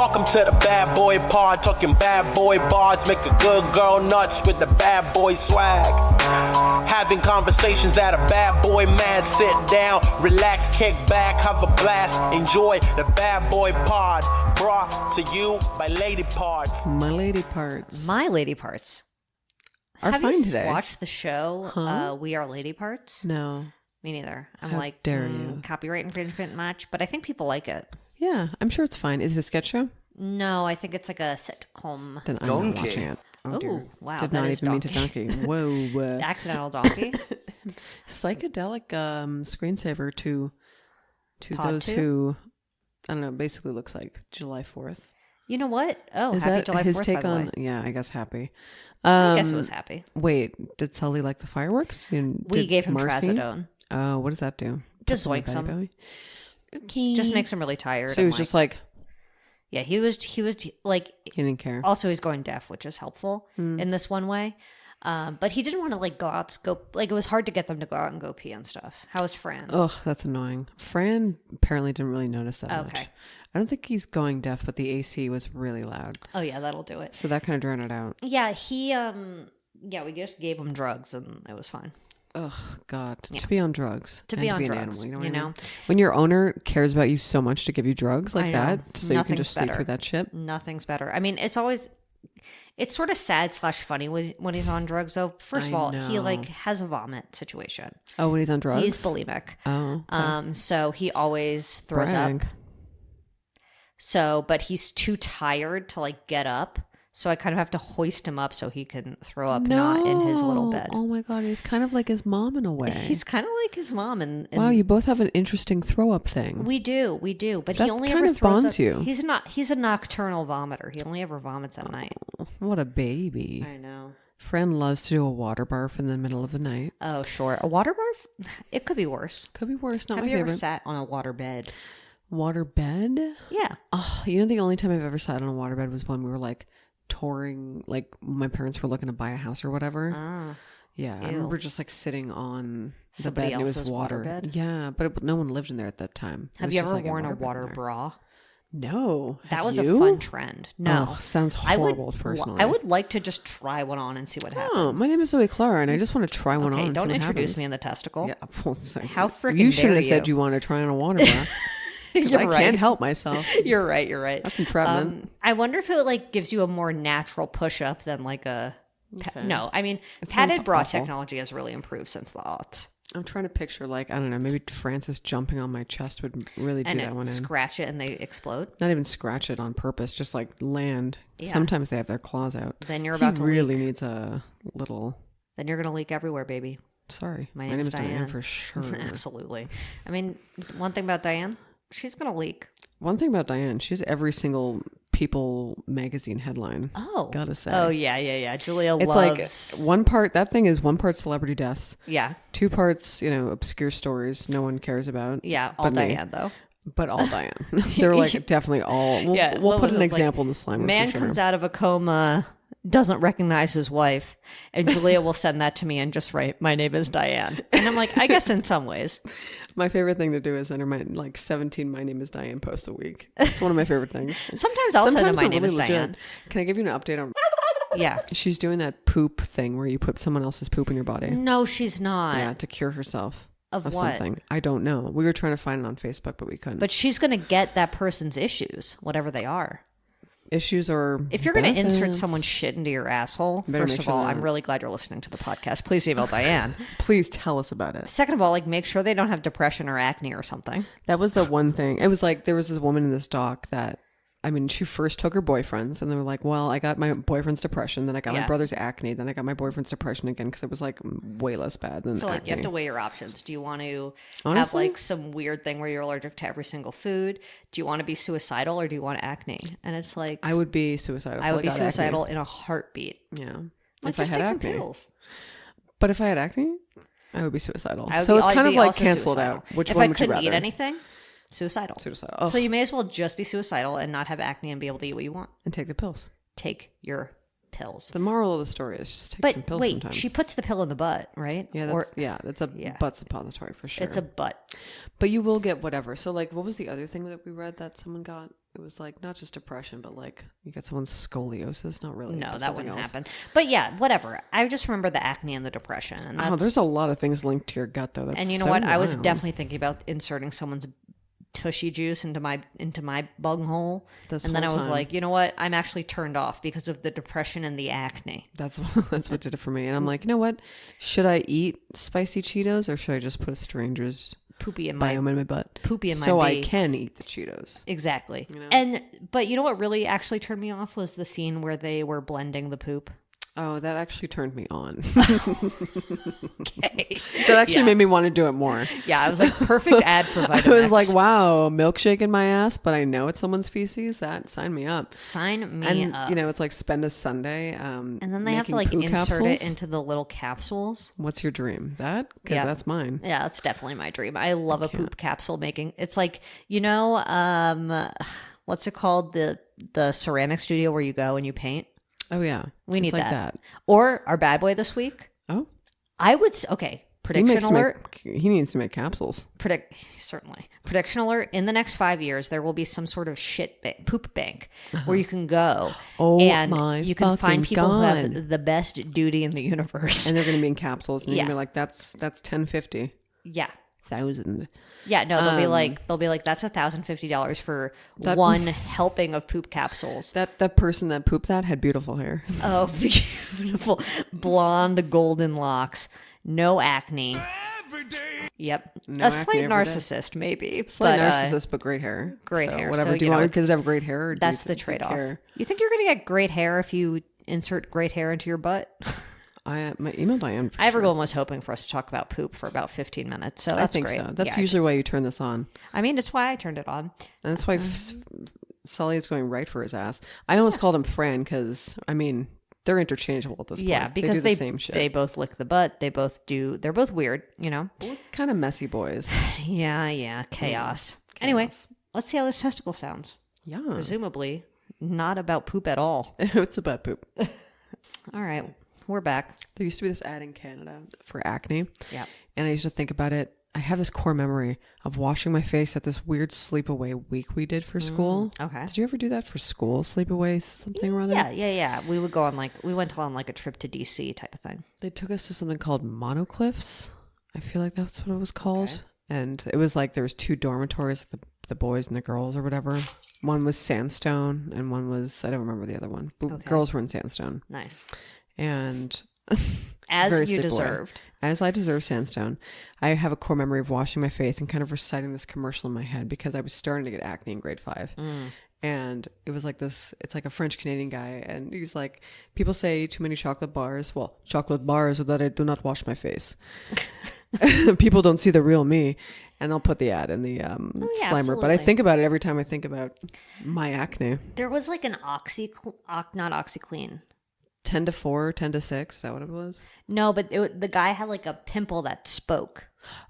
Welcome to the bad boy pod, talking bad boy bards, make a good girl nuts with the bad boy swag. Having conversations that a bad boy man sit down, relax, kick back, have a blast, enjoy the bad boy pod, brought to you by Lady Parts. My lady parts. My lady parts. Are fine today. Have you watched the show We Are Lady Parts? No. Me neither. I'm How like, dare you? Copyright infringement much, but I think people like it. Yeah, I'm sure it's fine. Is it a sketch show? No, I think it's like a sitcom. Then I'm not watching it. Oh, dear. Ooh, wow, Did that not is even mean to donkey. Whoa. Accidental donkey. Psychedelic screensaver to Pod those two? who, I don't know, basically looks like July 4th. You know what? Oh, Is happy that July his 4th, take by the on? way. Yeah, I guess happy. I guess it was happy. Wait, did Sully like the fireworks? We gave him trazodone. Oh, what does that do? Just Puts zoinks him in a him. belly? Okay. Just makes him really tired. So he was just like, yeah, he was like, he didn't care. also he's going deaf, which is helpful in this one way. But he didn't want to like it was hard to get them to go out and go pee and stuff. How was Fran? Oh, that's annoying. Fran apparently didn't really notice that much. Okay. I don't think he's going deaf, but the AC was really loud. Oh yeah, that'll do it. So that kind of drowned it out. Yeah, we just gave him drugs and it was fine. Oh, God. Yeah. To be on drugs. To be and on an drugs, animal, you what I know? mean? When your owner cares about you so much to give you drugs like I know. that, so you can Nothing's just sleep better. through that shit. Nothing's better. I mean, it's sort of sad / funny when he's on drugs though. First of all, he know. like has a vomit situation. Oh, when he's on drugs? He's bulimic. Oh. Okay. So he always throws up. Brag. So, but he's too tired to like get up. So I kind of have to hoist him up so he can throw up, not in his little bed. Oh my God. He's kind of like his mom in a way. He's kind of like his mom. And wow, you both have an interesting throw up thing. We do. But That he only kind ever of throws bonds up. you. He's a nocturnal vomiter. He only ever vomits at night. What a baby. I know. Fran loves to do a water barf in the middle of the night. Oh, sure. A water barf? It could be worse. Could be worse. Not Have my you favorite. ever sat on a water bed? Water bed? Yeah. Oh, you know, the only time I've ever sat on a water bed was when we were like touring, like my parents were looking to buy a house or whatever. Ah. Yeah, I Ew. remember just like sitting on the Somebody bed and it was else's water. water bed? Yeah, but no one lived in there at that time. It Have was you just, ever like, worn a bed in water there. bra? No. That Have was you? a fun trend. No. Oh, sounds I horrible personally. I would like to just try one on and see what happens. Oh, my name is Zoe Clara and I just want to try one on. Okay, and don't see what introduce happens. me in the testicle. Yeah, well, it's like- How freaking You shouldn't dare have said you. you wanted to try on a water bra. You're I right. can't help myself. You're right. That's entrapment. I wonder if it like gives you a more natural push up than like a. Okay. No, I mean It padded sounds bra awful. technology has really improved since the aughts. I'm trying to picture, like, I don't know, maybe Francis jumping on my chest would really do And that one in. scratch it and they explode. Not even scratch it on purpose, just like land. Yeah. Sometimes they have their claws out. Then you're about he to really leak. needs a little. Then you're gonna leak everywhere, baby. Sorry, My name is Diane. for sure. Absolutely. I mean, one thing about Diane, she's gonna leak. One thing about Diane, she's every single People magazine headline. Oh, Gotta say. Oh yeah. Julia It's loves. like one part. That thing is one part celebrity deaths, Yeah, 2 parts, obscure stories no one cares about. yeah. All but me. Diane though. But all Diane. They're like definitely all. We'll, Yeah, we'll what put was an it? It's like, example in the slime. Man for sure. comes out of a coma, doesn't recognize his wife, and Julia will send that to me and just write, "My name is Diane," and I'm like, I guess in some ways. My favorite thing to do is enter my 17 "My name is Diane" posts a week. It's one of my favorite things. Sometimes I'll send him, "My they're name is really Diane." legit. Can I give you an update on? Yeah. She's doing that poop thing where you put someone else's poop in your body. No, she's not. Yeah, to cure herself Of what? something. I don't know. We were trying to find it on Facebook, but we couldn't. But she's going to get that person's issues, whatever they are. Issues or If you're going to insert benefits? someone's shit into your asshole, Better first make of sure all, that- I'm really glad you're listening to the podcast. Please email Diane. Please tell us about it. Second of all, like make sure they don't have depression or acne or something. That was the one thing. It was like there was this woman in this doc that, I mean, she first took her boyfriends and they were like, well, I got my boyfriend's depression, then I got my Yeah. brother's acne, then I got my boyfriend's depression again because it was like way less bad than So like acne. you have to weigh your options. Do you want to have Honestly? like some weird thing where you're allergic to every single food? Do you want to be suicidal or do you want acne? And it's like I would be suicidal. I if would be got acne. suicidal in a heartbeat. Yeah. Like if I just had take some acne. pills. But if I had acne, I would be suicidal. I would So be- it's I'd kind of be like also canceled suicidal. out. Which if one I would you couldn't rather? eat anything, suicidal. Suicidal. Oh. So you may as well just be suicidal and not have acne and be able to eat what you want. And take the pills. Take your pills. The moral of the story is just take some But pills wait, sometimes. she puts the pill in the butt, right? Yeah, that's a butt suppository for sure. It's a butt. But you will get whatever. So like, what was the other thing that we read that someone got? It was like not just depression, but like you get someone's scoliosis. Not really. No, but that something wouldn't else. happen. But yeah, whatever. I just remember the acne and the depression. And that's, There's a lot of things linked to your gut though. That's and you know so what? I was wild. definitely thinking about inserting someone's tushy juice into my bunghole. And then I was like, you know what? I'm actually turned off because of the depression and the acne. That's what did it for me. And I'm like, you know what? Should I eat spicy Cheetos or should I just put a stranger's Poopy in my biome in my butt? Poopy in my so I bee. can eat the Cheetos. Exactly. You know? But you know what really actually turned me off was the scene where they were blending the poop. Oh, that actually turned me on. Okay. That actually made me want to do it more. Yeah, I was like, perfect ad for I Vitamix. was like, wow, milkshake in my ass, but I know it's someone's feces. That sign me up. Sign me And up. you know, it's like spend a Sunday. And then they have to making like poo insert it capsules. into the little capsules. What's your dream? That? Because Yeah. that's mine. Yeah, that's definitely my dream. I love a poop capsule making. It's like, you know, what's it called? The ceramic studio where you go and you paint. Oh yeah, We need it's like that. Or our bad boy this week. Oh, I would okay. Prediction alert. He needs to make capsules. Certainly. Prediction alert. In the next 5 years, there will be some sort of poop bank where you can go Oh and my you can find fucking people who God. have the best duty in the universe. And they're going to be in capsules, and you're Yeah. going to be like, that's 1050 Yeah. thousand. Yeah, no, they'll be like, that's $1,050 for one helping of poop capsules. That person that pooped that had beautiful hair. Oh, beautiful. Blonde, golden locks, no acne. Yep. No a acne slight every day. narcissist, maybe. Slight but, narcissist, but great hair. great So hair. Whatever. So, Do you you want know, your kids to have great hair? Or do That's you the think trade-off. hair? You think you're going to get great hair if you insert great hair into your butt? I emailed Diane. For sure. Everyone was hoping for us to talk about poop for about 15 minutes, so that's I think great. so. That's Yeah, usually why you turn this on. I mean, it's why I turned it on. And that's why Sully is going right for his ass. I almost called him Fran because, I mean, they're interchangeable at this point. Yeah, because they do the same shit. they both lick the butt. They're both weird, you know? Kind of messy boys. Yeah. Chaos. Anyway, let's see how this testicle sounds. Yeah. Presumably not about poop at all. It's about poop. All right, we're back. There used to be this ad in Canada for acne. Yeah. And I used to think about it. I have this core memory of washing my face at this weird sleepaway week we did for school. Okay. Did you ever do that for school? Sleepaway something or other? Yeah. We would go on we went on like a trip to DC type of thing. They took us to something called Monocliffs. I feel like that's what it was called. Okay. And it was like there was two dormitories, like the boys and the girls or whatever. One was sandstone and one was, I don't remember the other one. But girls were in sandstone. Nice. And as you deserved. As I deserve sandstone. I have a core memory of washing my face and kind of reciting this commercial in my head because I was starting to get acne in grade 5. And it was like this, it's like a French Canadian guy. And he's like, people say too many chocolate bars. Well, chocolate bars or that I do not wash my face. People don't see the real me. And I'll put the ad in the Slimer. absolutely. But I think about it every time I think about my acne. There was like an not OxyClean. 10 to 4, 10 to 6. Is that what it was? No, but the guy had like a pimple that spoke.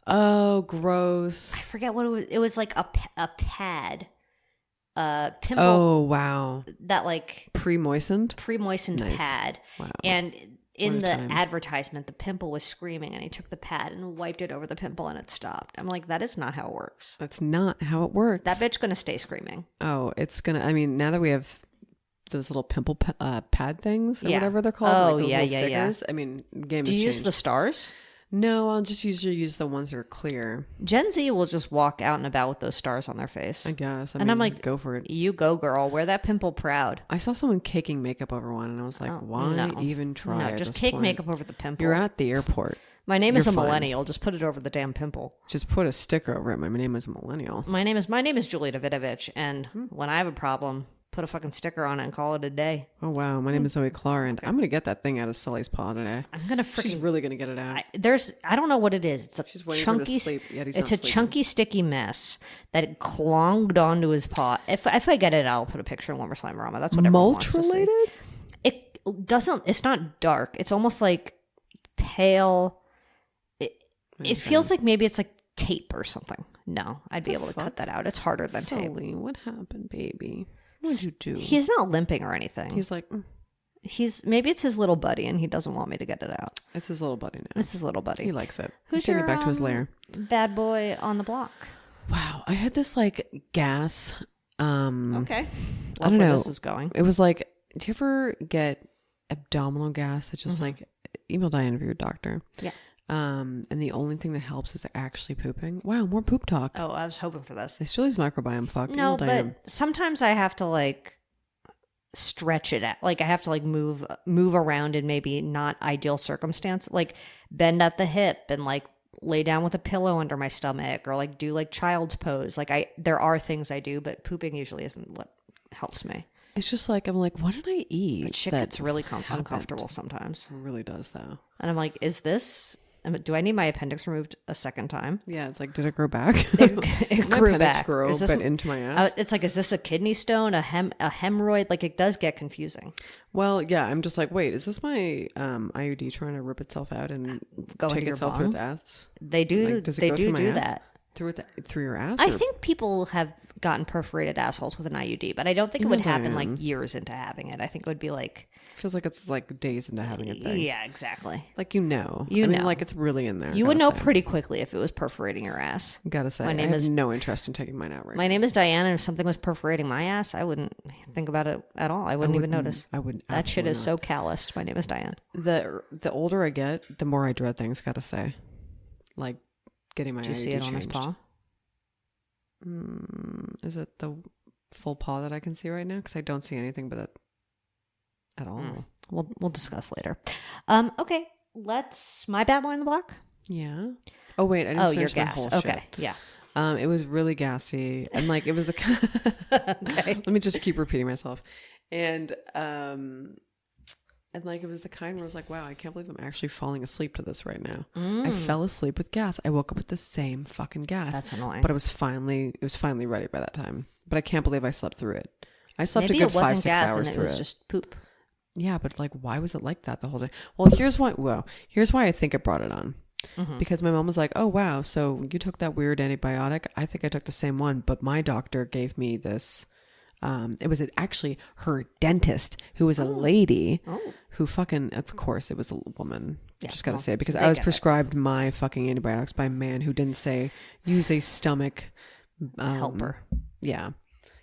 Oh, gross. I forget what it was. It was like a pad. Pimple. Oh, wow. That like pre-moistened nice. Pad. Wow. And in the time. advertisement, the pimple was screaming, and he took the pad and wiped it over the pimple, and it stopped. I'm like, that is not how it works. That's not how it works. That bitch gonna stay screaming. Oh, it's gonna. I mean, now that we have those little pimple pad things or whatever they're called, Oh, like those yeah, little yeah. stickers. I mean, the game Do has you use changed. the stars? No, I'll just usually use the ones that are clear. Gen Z will just walk out and about with those stars on their face. I guess. And I'm like, go for it. You go, girl. Wear that pimple proud. I saw someone caking makeup over one, and I was like, why no. even try? No, at just this cake point? makeup over the pimple. You're at the airport. My name is a You're fine. millennial. Just put it over the damn pimple. Just put a sticker over it. My name is Millennial. My name is Julie Davidovich, and when I have a problem, put a fucking sticker on it and call it a day. Oh, wow. My name is Zoe Clark, and I'm going to get that thing out of Sully's paw today. I'm gonna freaking. She's really going to get it out. I don't know what it is. It's a She's waiting for him to chunky. sleep, yet he's It's not a sleeping. chunky, sticky mess that it clonged onto his paw. If I get it, I'll put a picture in One More Slimerama. That's what everyone wants to see. Mulch-related? It doesn't. It's not dark. It's almost like pale. It feels like maybe it's like tape or something. No, I'd be able to cut that out. It's harder than tape. Sully, what happened, baby? What did you do? He's not limping or anything. He's like, maybe it's his little buddy and he doesn't want me to get it out. It's his little buddy now. It's his little buddy. He likes it. Who's He's taking your it back to his lair. bad boy on the block? Wow. I had this like gas. Okay. I don't know. This is going. It was like, do you ever get abdominal gas that's just like, email Diane if you're a doctor. Yeah. And the only thing that helps is actually pooping. Wow, more poop talk. Oh, I was hoping for this. It's Julie's microbiome. Fuck. No, Email Diane. but sometimes I have to like stretch it out. Like I have to like move around in maybe not ideal circumstance. Like bend at the hip and like lay down with a pillow under my stomach or like do like child's pose. Like there are things I do, but pooping usually isn't what helps me. It's just like, I'm like, what did I eat? But shit that gets really happened? uncomfortable sometimes. It really does, though. And I'm like, do I need my appendix removed a second time? Yeah, it's like, did it grow back? It My grew appendix back. grew, Is this- but into my ass. It's like, is this a kidney stone, a hemorrhoid? Like it does get confusing. Well, yeah, I'm just like, wait, is this my IUD trying to rip itself out and Go take into your itself bong? through its ass? They do. Like, does it They go through my do ass? that. Through your ass? I or- think people have gotten perforated assholes with an IUD, but I don't think it would happen like years into having it. I think it would be like, feels like it's like days into having a thing. yeah, exactly. Like, I know. mean, like it's really in there. You would know say. pretty quickly if it was perforating your ass. Gotta say, My name I have is- no interest in taking mine out right My name is Diana, and if something was perforating my ass, I wouldn't think about it at all. I wouldn't even notice. I wouldn't. That shit is absolutely so calloused. My name is Diane. not. The older I get, the more I dread things. Gotta say, like getting my. Did you see IUD it on his changed. paw? Is it the full paw that I can see right now? Because I don't see anything but that at all. We'll discuss later. Okay, my bad boy on the block. Yeah. Oh wait, I didn't Your finish my gas. whole Okay, shit. yeah. It was really gassy, and like it was the. Okay. Let me just keep repeating myself, and like it was the kind where I was like, wow, I can't believe I'm actually falling asleep to this right now. I fell asleep with gas. I woke up with the same fucking gas. That's annoying. But it was finally ready by that time. But I can't believe I slept through it. I slept Maybe a good it wasn't 5-6 gas hours and it through was it. just poop. Yeah, but like, why was it like that the whole day? Well, here's why I think it brought it on. Because my mom was like, oh, wow, so you took that weird antibiotic. I think I took the same one, but my doctor gave me this. It was actually her dentist, who was a lady who fucking, of course, it was a woman. Yeah, Just got to well, say it because they I was get it. prescribed my fucking antibiotics by a man who didn't say use a stomach Helper. Yeah.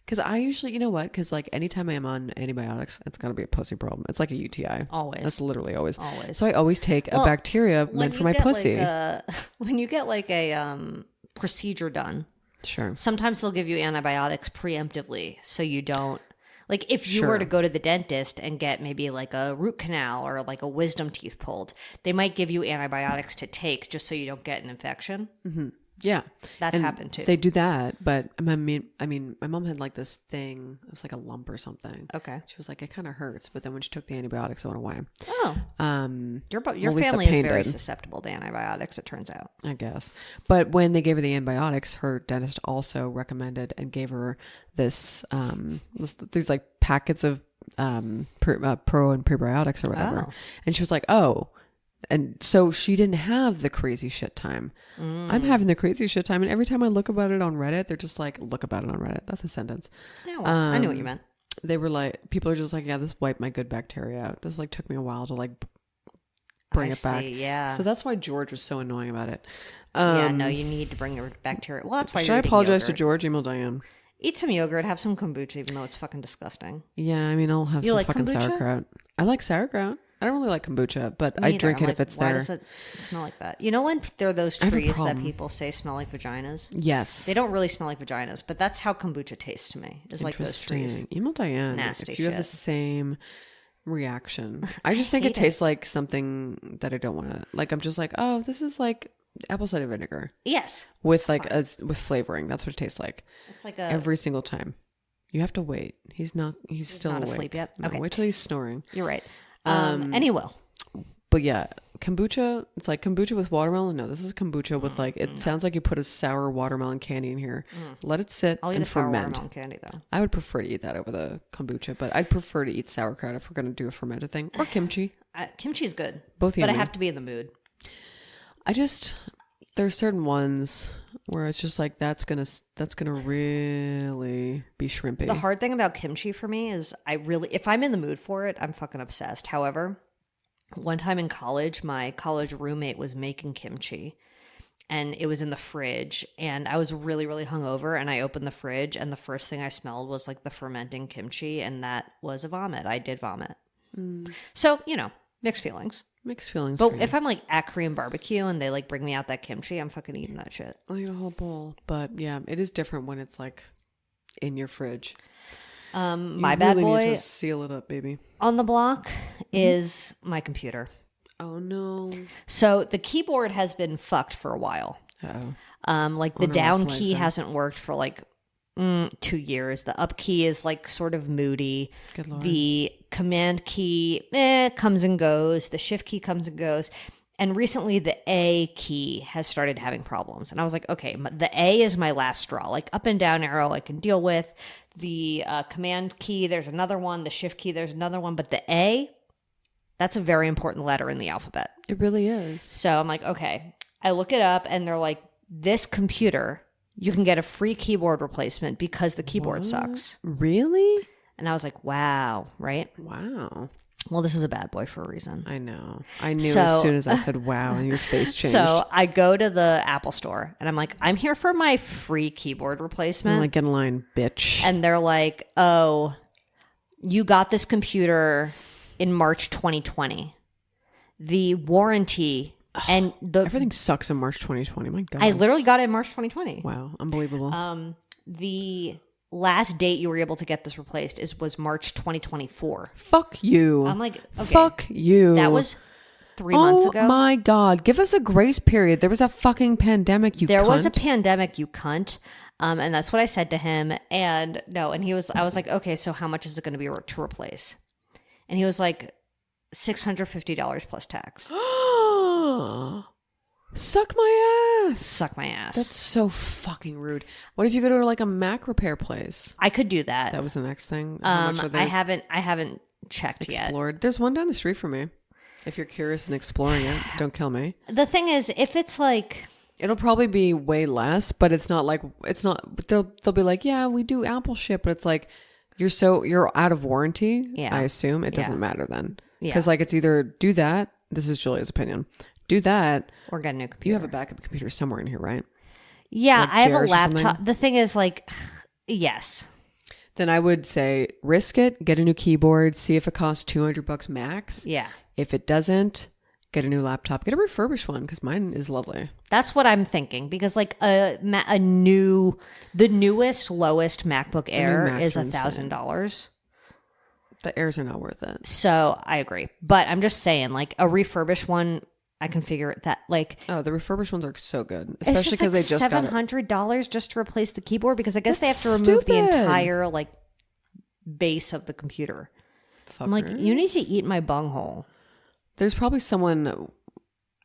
Because I usually, you know what? Because like anytime I am on antibiotics, it's got to be a pussy problem. It's like a UTI. Always. That's literally always. Always. So I always take a Well, bacteria meant for my pussy. When you get like a procedure done, Sure. sometimes they'll give you antibiotics preemptively so you don't. Like if you Sure. were to go to the dentist and get maybe like a root canal or like a wisdom teeth pulled, they might give you antibiotics to take just so you don't get an infection. Yeah. That's And happened too. They do that, but I mean, my mom had like this thing. It was like a lump or something. Okay. She was like, it kind of hurts, but then when she took the antibiotics, it went away. Oh, your at least the family is pain very did. susceptible to antibiotics. It turns out. I guess. But when they gave her the antibiotics, her dentist also recommended and gave her these like packets of pro and prebiotics or whatever. Oh. And she was like, oh. And so she didn't have the crazy shit time. I'm having the crazy shit time. And every time I look about it on Reddit, they're just like, look about it on Reddit. That's a sentence. Yeah, well, I knew what you meant. They were like, people are just like, yeah, this wiped my good bacteria out. This like took me a while to like bring I it back. see, yeah. So that's why George was so annoying about it. Yeah, no, you need to bring your bacteria. Well, that's why Should you're I eating apologize to yogurt. George? Email Diane. Eat some yogurt, have some kombucha, even though it's fucking disgusting. Yeah, I mean, I'll have You some like fucking kombucha? sauerkraut. I like sauerkraut. I don't really like kombucha, but Me I either. drink I'm it like, if it's why there. does it smell like that? You know when there are those have a trees that problem. people say smell like vaginas? Yes. They don't really smell like vaginas, but that's how kombucha tastes to me. It's like those trees. Interesting. Email Diane Nasty if you have the shit. same reaction. I just think it hate it. tastes like something that I don't want to. Like I'm just like, oh, this is like apple cider vinegar Yes. with like with flavoring. That's what it tastes like It's like a every single time. You have to wait. He's still not awake. asleep yet? No, Okay. wait till he's snoring. You're right. Anyway. But yeah, kombucha, it's like kombucha with watermelon. No, this is kombucha with like, it sounds like you put a sour watermelon candy in here. Let it sit I'll eat and a sour ferment. watermelon candy though. I would prefer to eat that over the kombucha, but I'd prefer to eat sauerkraut if we're going to do a fermented thing. Or kimchi. Kimchi is good. Both But I yummy. have to be in the mood. There's There's certain ones where it's just like that's gonna really be shrimpy. The hard thing about kimchi for me is if I'm in the mood for it, I'm fucking obsessed. However, one time in college, my college roommate was making kimchi and it was in the fridge and I was really, really hungover and I opened the fridge and the first thing I smelled was like the fermenting kimchi and that was a vomit. I did vomit. So, mixed feelings. Mixed feelings. But if I'm like at Korean barbecue and they like bring me out that kimchi, I'm fucking eating that shit. I'll eat a whole bowl. But yeah, it is different when it's like in your fridge. My you bad really boy need to seal it up, baby. on the block is my computer. Oh no. So the keyboard has been fucked for a while. Uh-oh. Like the Wonder down what's key like that. hasn't worked for like 2 years. The up key is like sort of moody. Good Lord. The command key comes and goes. The shift key comes and goes. And recently the A key has started having problems. And I was like, okay, the A is my last straw. Like up and down arrow I can deal with. The command key, there's another one. The shift key, there's another one. But the A, that's a very important letter in the alphabet. It really is. So I'm like, okay. I look it up and they're like, this computer, you can get a free keyboard replacement because the keyboard sucks. Really? And I was like, wow, right? Wow. Well, this is a bad boy for a reason. I know. I knew So- as soon as I said wow and your face changed. So I go to the Apple store and I'm like, I'm here for my free keyboard replacement. I'm like, get in line, bitch. And they're like, oh, you got this computer in March 2020. The warranty and Everything sucks in March 2020. My God. I literally got it in March 2020. Wow. Unbelievable. The last date you were able to get this replaced was March 2024. Fuck you. I'm like, okay, Fuck you. that was 3 months ago. Oh my God. Give us a grace period. There was a fucking pandemic, you There was a cunt. pandemic, you cunt. And that's what I said to him. And I was like, okay, so how much is it going to be to replace? And he was like, $650 plus tax. Suck my ass. Suck my ass. That's so fucking rude. What if you go to like a Mac repair place? I could do that. That was the next thing. How much are they I haven't checked yet. explored? There's one down the street from me. If you're curious and exploring it, don't kill me. The thing is, if it's like, It'll probably be way less, but it's not. They'll be like, yeah, we do Apple shit, but it's like you're out of warranty. Yeah. I assume it doesn't Yeah. matter then. Yeah. Because like it's either do that. This is Julia's opinion. Do that. or get a new computer. You have a backup computer somewhere in here, right? Yeah, like I have a Jair's or something? laptop. The thing is, like, yes. Then I would say risk it. Get a new keyboard. See if it costs $200 max. Yeah. If it doesn't, get a new laptop. Get a refurbished one because mine is lovely. That's what I'm thinking because like the newest, lowest MacBook Air Macs is are insane. $1,000. The Airs are not worth it. So I agree. But I'm just saying like a refurbished one, I can figure that like Oh, the refurbished ones are so good, it's especially just because like they just got it. $700 just to replace the keyboard because I guess they have That's to remove the stupid. entire like base of the computer. I'm like, you need to eat my bunghole. There's probably someone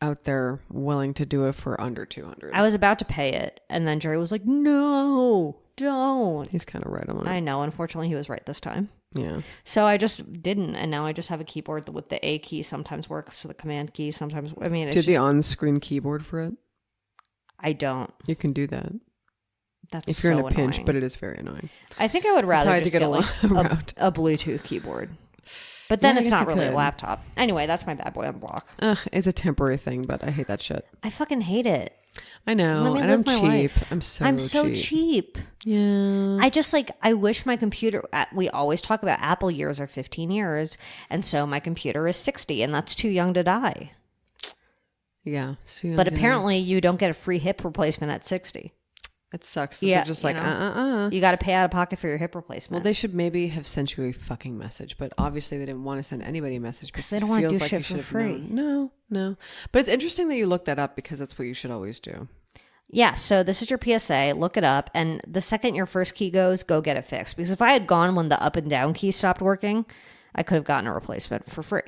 out there willing to do it for under 200. I was about to pay it, and then Jerry was like, "No, don't." He's kind of right on it. I know. Unfortunately, he was right this time. Yeah. So I just didn't, and now I just have a keyboard with the A key sometimes works, so the command key sometimes. I mean, it's Do the just, on-screen keyboard for it. I don't. You can do that That's if you're so in a pinch, annoying. but it is very annoying. I think I would rather how I had to just get get like around. a Bluetooth keyboard. But then Yeah, I it's guess not you really a could. laptop. Anyway, that's my bad boy on the block. It's a temporary thing, but I hate that shit. I fucking hate it. I know, Let me and live I'm my cheap. life. I'm so cheap. Yeah. I just like, I wish my computer, we always talk about Apple years are 15 years. And so my computer is 60 and that's too young to die. Yeah. So But apparently you don't get a free hip replacement at 60. it sucks that Yeah, they're just like, you know. You got to pay out of pocket for your hip replacement. Well, they should maybe have sent you a fucking message, but obviously they didn't want to send anybody a message because they it don't wanna feels do like shit you for should have free. known. No. But it's interesting that you looked that up because that's what you should always do. Yeah, so this is your PSA. Look it up. And the second your first key goes, go get it fixed. Because if I had gone when the up and down key stopped working, I could have gotten a replacement for free.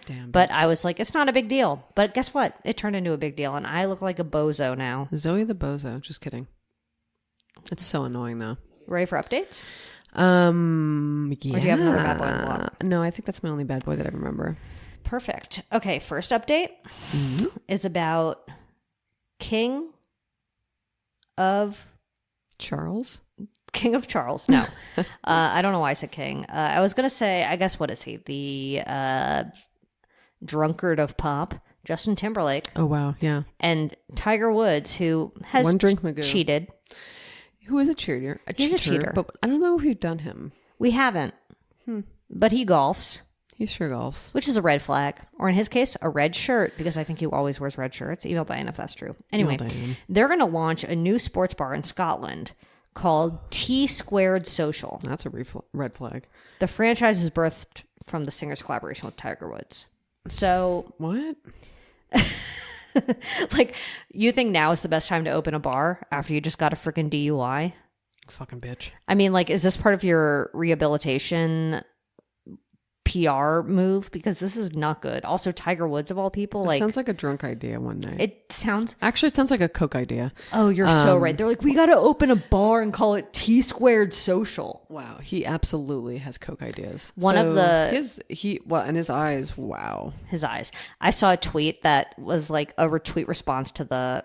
Damn. But I was like, it's not a big deal. But guess what? It turned into a big deal. And I look like a bozo now. Zoe the bozo. Just kidding. It's so annoying though. Ready for updates? Yeah. Or do you have another bad boy on the block? No, I think that's my only bad boy that I remember. Perfect. Okay, first update is about King of Charles? Charles. No. I don't know why I said king. I was going to say, I guess, what is he? The drunkard of pop, Justin Timberlake. Oh, wow. Yeah. And Tiger Woods, who has One drink Magoo. cheated. Who is a cheater? He's a cheater. But I don't know if we've done him. We haven't. But he golfs, He sure golfs. which is a red flag. Or in his case, a red shirt, because I think he always wears red shirts. Email Diane if that's true. Anyway, Diane. they're going to launch a new sports bar in Scotland called T Squared Social. That's a red flag. The franchise was birthed from the singer's collaboration with Tiger Woods. So, What? like, you think now is the best time to open a bar after you just got a freaking DUI? Fucking bitch. I mean, like, is this part of your rehabilitation PR move? Because this is not good. Also, Tiger Woods, of all people, It like, sounds like a drunk idea one night. it sounds, Actually, it sounds like a Coke idea. oh, you're so right. They're like, we got to open a bar and call it T Squared Social. Wow, he absolutely has Coke ideas. One of the- and his eyes. Wow, His eyes. I saw a tweet that was like a retweet response to the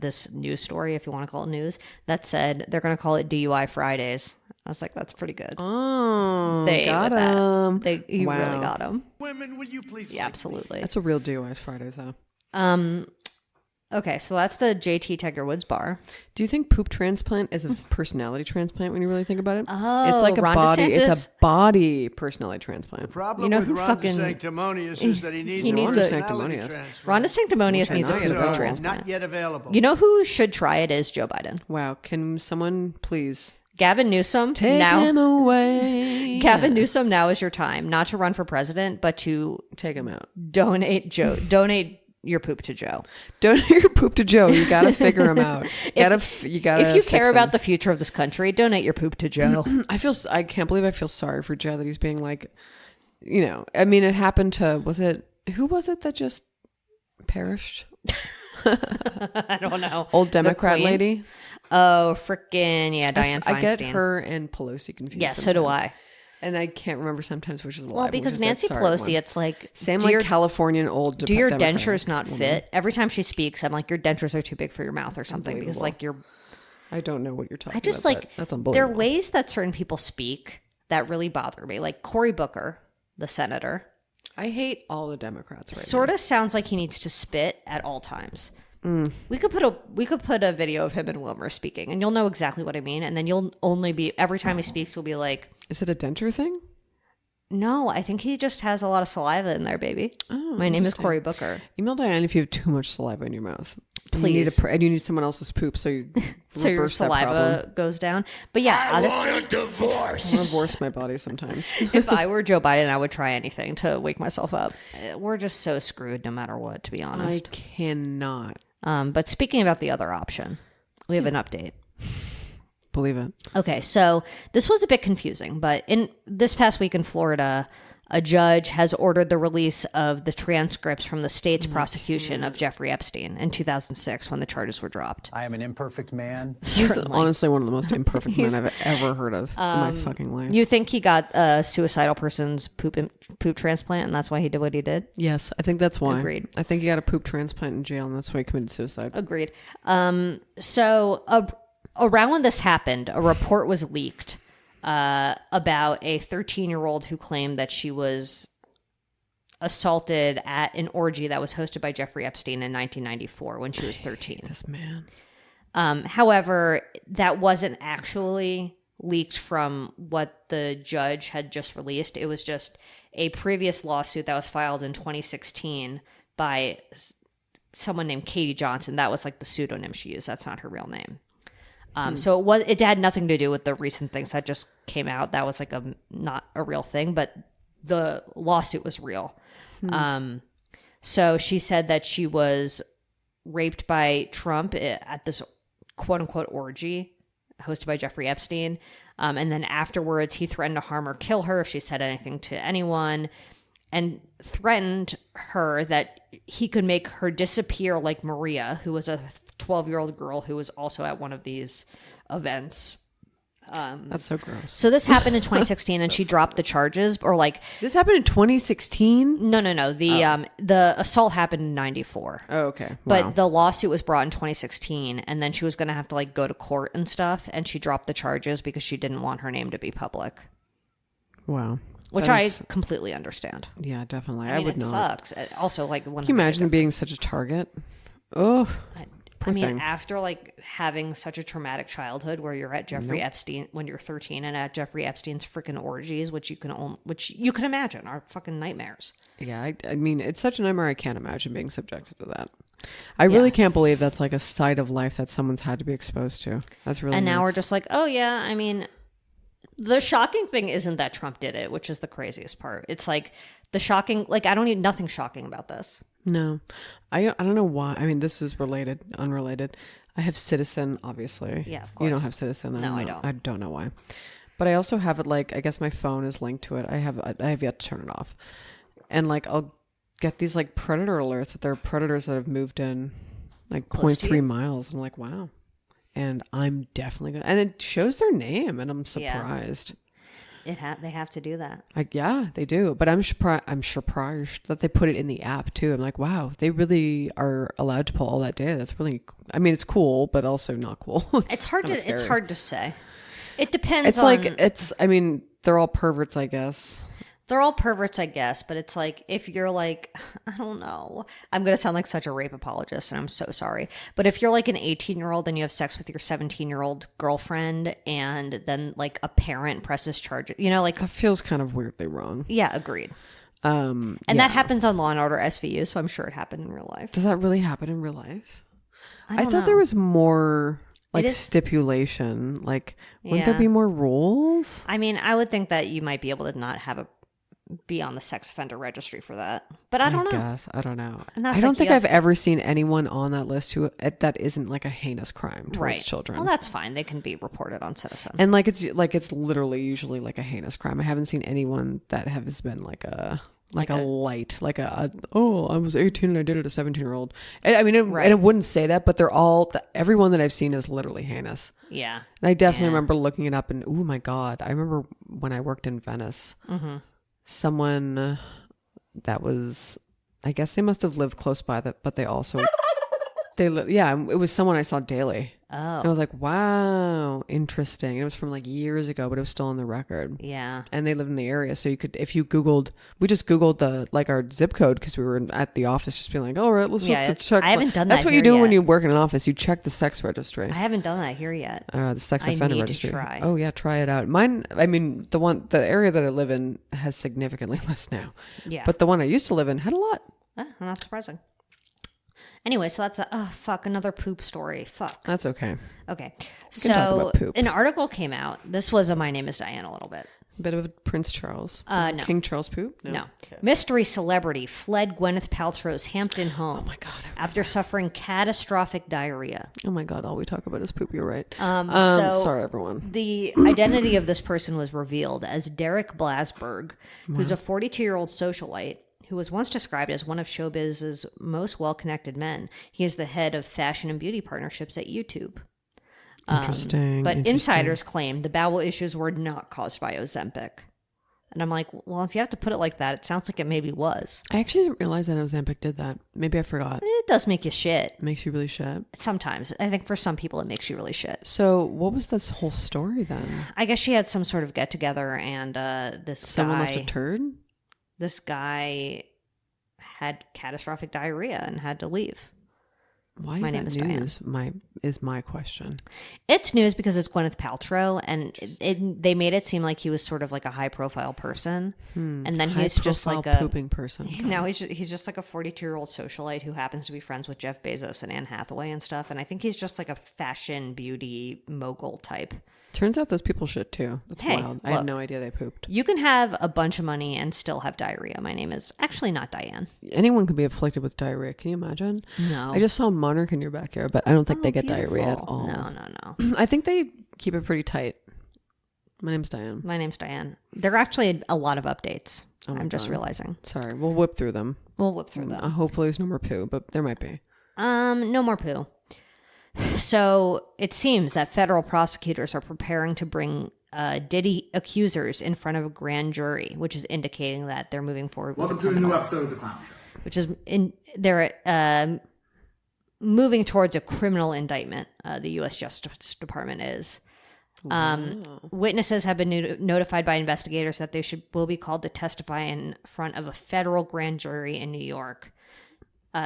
this news story, if you want to call it news, that said they're going to call it DUI Fridays. I was like, that's pretty good. oh, They got ate with that. him. He Wow. really got him. Women, will you please? Yeah, absolutely. That's a real DUI Friday, though. Okay, so that's the JT Tiger Woods bar. Do you think poop transplant is a personality transplant when you really think about it? Oh, it's like a Ron body. DeSantis? It's a body personality transplant. Problem You know with who Ron fucking- DeSanctimonious is that he needs he a needs a- personality Sanctimonious. transplant. Rhonda Sanctimonious needs a not poop yet available. transplant. Not yet available. You know who should try it is Joe Biden. Wow, can someone please Gavin Newsom take now. him away? Gavin Newsom, now is your time, not to run for president, but to Take him out. donate your poop to Joe. Donate your poop to Joe. You gotta figure him out. You gotta. If you care fix about him. the future of this country, donate your poop to Joe. I can't believe I feel sorry for Joe that he's being like, I mean, it happened to, who was it that just perished? I don't know. Old The Democrat Queen? lady. Oh, freaking yeah, Diane Feinstein. I get her and Pelosi confused. Yeah, so do I. And I can't remember sometimes which is alive. Well, and which because is dead. Nancy Sorry, Pelosi, everyone. it's like Same do like your, Californian old. do your Democratic dentures not woman. fit? Every time she speaks, I'm like, your dentures are too big for your mouth or something. Because Unbelievable. like you're, I don't know what you're talking I just about. like but that's there unbelievable. are ways that certain people speak that really bother me. Like Cory Booker, the senator, I hate all the Democrats right sort of sounds like he needs to spit at all times. We could put a video of him and Wilmer speaking, and you'll know exactly what I mean. And then you'll only be every time he speaks, you'll be like, now. Is it a denture thing? no, I think he just has a lot of saliva in there, baby. Oh, My name is interesting. Cory Booker. Email Diane if you have too much saliva in your mouth. Please. And you need someone else's poop, so you So your reverse that problem. saliva goes down. But yeah, honestly, I divorce my body sometimes. if I were Joe Biden, I would try anything to wake myself up. We're just so screwed no matter what, to be I honest. cannot But speaking about the other option, we have an update. believe it. Okay, so this was a bit confusing, but in this past week in Florida, a judge has ordered the release of the transcripts from the state's prosecution of Jeffrey Epstein in 2006 when the charges were dropped. I am an imperfect man. He's honestly one of the most imperfect men I've ever heard of in my fucking life. You think he got a suicidal person's poop transplant, and that's why he did what he did? Yes, I think that's why. Agreed. I think he got a poop transplant in jail, and that's why he committed suicide. Agreed. So around when this happened, a report was leaked about a 13-year-old who claimed that she was assaulted at an orgy that was hosted by Jeffrey Epstein in 1994 when she was 13. This man. However, that wasn't actually leaked from what the judge had just released. It was just a previous lawsuit that was filed in 2016 by someone named Katie Johnson. That was like the pseudonym she used. That's not her real name. So it had nothing to do with the recent things that just came out. That was like not a real thing, but the lawsuit was real. So she said that she was raped by Trump at this quote unquote orgy hosted by Jeffrey Epstein. And then afterwards, he threatened to harm or kill her if she said anything to anyone, and threatened her that he could make her disappear like Maria, who was a 12-year-old girl who was also at one of these events. That's so gross. So this happened in 2016, and she dropped the charges, or like This happened in 2016? no. The assault happened in 94. Oh, okay. But Wow. the lawsuit was brought in 2016, and then she was going to have to like go to court and stuff, and she dropped the charges because she didn't want her name to be public, Wow. which That I is- completely understand. Yeah, definitely. I mean, would it not. sucks. Also, like, Can you imagine being such a target? Oh, I mean, thing. after like having such a traumatic childhood where you're at Jeffrey Epstein when you're 13 and at Jeffrey Epstein's freaking orgies, which you can imagine are fucking nightmares. yeah. I mean, it's such a nightmare. I can't imagine being subjected to that. I really can't believe that's like a side of life that someone's had to be exposed to. That's really And now nuts. we're just like, oh yeah, I mean, the shocking thing isn't that Trump did it, which is the craziest part. It's like the shocking, like I don't need nothing shocking about this. No, I don't know why. I mean, this is related, unrelated. I have Citizen, obviously. Yeah, of You don't course. have Citizen. No, I know- don't. I don't know why, but I also have it. Like, I guess my phone is linked to it. I have yet to turn it off, and like I'll get these like predator alerts that there are predators that have moved in like Close to 0.3 you? miles. And I'm like, wow, and I'm definitely gonna. And it shows their name, and I'm Yeah. surprised. They have to do that. Like, yeah, they do. But I'm surprised that they put it in the app too. I'm like, wow, they really are allowed to pull all that data. That's really, I mean, it's cool, but also not cool. It's hard kinda it's scary. hard to say. It depends It's on like, I mean, they're all perverts, I guess. they're all perverts, I guess, but it's like if you're like, I don't know. I'm going to sound like such a rape apologist, and I'm so sorry. But if you're like an 18-year-old and you have sex with your 17-year-old girlfriend, and then like a parent presses charges, like, That feels kind of weirdly wrong. yeah, agreed. And And that happens on Law and Order SVU, so I'm sure it happened in real life. does that really happen in real life? I don't thought know. there was more like is- stipulation. Like, wouldn't Yeah. there be more rules? I mean, I would think that you might be able to not be on the sex offender registry for that, but I don't know. Guess I don't know. And that's I don't like, think you I've ever seen anyone on that list who that isn't like a heinous crime towards Right. children. Well, that's fine. They can be reported on Citizen. And it's literally usually like a heinous crime. I haven't seen anyone that has been like a light, like oh, I was 18 and I did it to a 17-year-old. I mean, and it wouldn't say that, but they're all everyone that I've seen is literally heinous. Yeah. And I definitely remember looking it up and oh my god, I remember when I worked in Venice, someone that was, I guess they must have lived close by that, but they also it was someone I saw daily. Oh. And I was like, wow, interesting. It was from like years ago, but it was still on the record. Yeah. And they lived in the area, so you could, if you Googled, we just Googled our zip code because we were at the office, just being like, all right, let's check. I haven't done That's that what you here do when yet. you work in an office. You check the sex registry, I haven't done that here yet. the sex I offender need to registry. try. Oh yeah, try it out. Mine, I mean, the area that I live in has significantly less now. Yeah. But the one I used to live in had a lot. Not surprising. Anyway, so that's another poop story. Fuck. That's okay. Okay. can talk So about poop. an article came out. This was a My Name is Diane a little bit. Bit of a Prince Charles. No. King Charles poop? No. Mystery celebrity fled Gwyneth Paltrow's Hampton home. Oh my god. After suffering catastrophic diarrhea. Oh my god, all we talk about is poop. You're right. So sorry everyone. the identity of this person was revealed as Derek Blasberg, who's a 42-year-old socialite who was once described as one of showbiz's most well-connected men. He is the head of fashion and beauty partnerships at YouTube. Interesting. But interesting. insiders claim the bowel issues were not caused by Ozempic. And I'm like, well, if you have to put it like that, it sounds like it maybe was. I actually didn't realize that Ozempic did that. Maybe I forgot. It does make you shit. It makes you really shit. Sometimes. I think for some people it makes you really shit. So what was this whole story then? I guess she had some sort of get together and Someone left a turd? this guy had catastrophic diarrhea and had to leave. Why is My that name is Diane. news? Is my question. It's news because it's Gwyneth Paltrow, and they made it seem like he was sort of like a high profile person, and then he's just like a pooping person. now he's just like a 42-year-old socialite who happens to be friends with Jeff Bezos and Anne Hathaway and stuff, and I think he's just like a fashion beauty mogul type. Turns out those people shit too. That's Hey, wild. I look. had no idea they pooped. You can have a bunch of money and still have diarrhea. My name is actually not Diane. Anyone could be afflicted with diarrhea. Can you imagine? No. I just saw a monarch in your backyard, but I don't think they get diarrhea at Beautiful. all. No. I think they keep it pretty tight. My name's Diane. My name's Diane. There are actually a lot of updates. Oh my I'm just God. realizing. Sorry, we'll whip through them. We'll whip through them. Hopefully there's no more poo, but there might be. No more poo. So it seems that federal prosecutors are preparing to bring Diddy accusers in front of a grand jury, which is indicating that they're moving forward with Welcome to a new episode of The Clown Show. which is they're moving towards a criminal indictment. The U.S. Justice Department is. Witnesses have been notified by investigators that they will be called to testify in front of a federal grand jury in New York.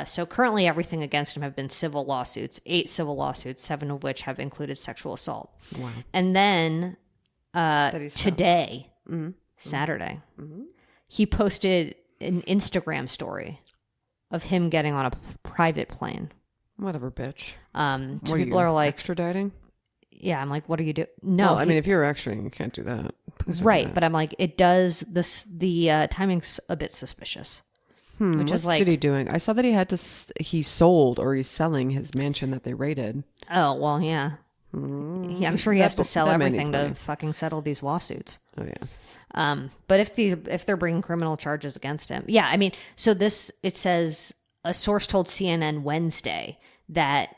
So currently everything against him have been civil lawsuits, 8 civil lawsuits, 7 of which have included sexual assault. Wow. And then today, Saturday, he posted an Instagram story of him getting on a private plane. Whatever, bitch. So people are like, extraditing? yeah, I'm like, what are you doing? No, Well, I mean, if you're extraditing, you can't do that. Please don't do right. that. But I'm like, it does this, the timing's a bit suspicious. Which What's is like, Diddy doing? I saw that he had to, he sold or he's selling his mansion that they raided. oh, well, yeah. I'm sure he has to sell that man everything needs to money. fucking settle these lawsuits. Oh, yeah. But if they're bringing criminal charges against him, yeah, I mean, so it says a source told CNN Wednesday that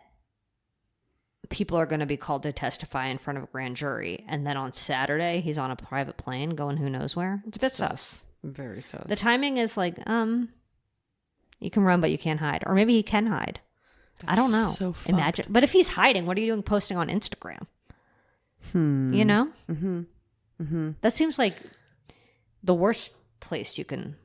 people are going to be called to testify in front of a grand jury, and then on Saturday he's on a private plane going who knows where. It's a bit sus. Very sus. The timing is like, you can run but you can't hide, or maybe he can hide. I don't know. so fucked. Imagine, but if he's hiding, what are you doing posting on Instagram? You know. That seems like the worst place you can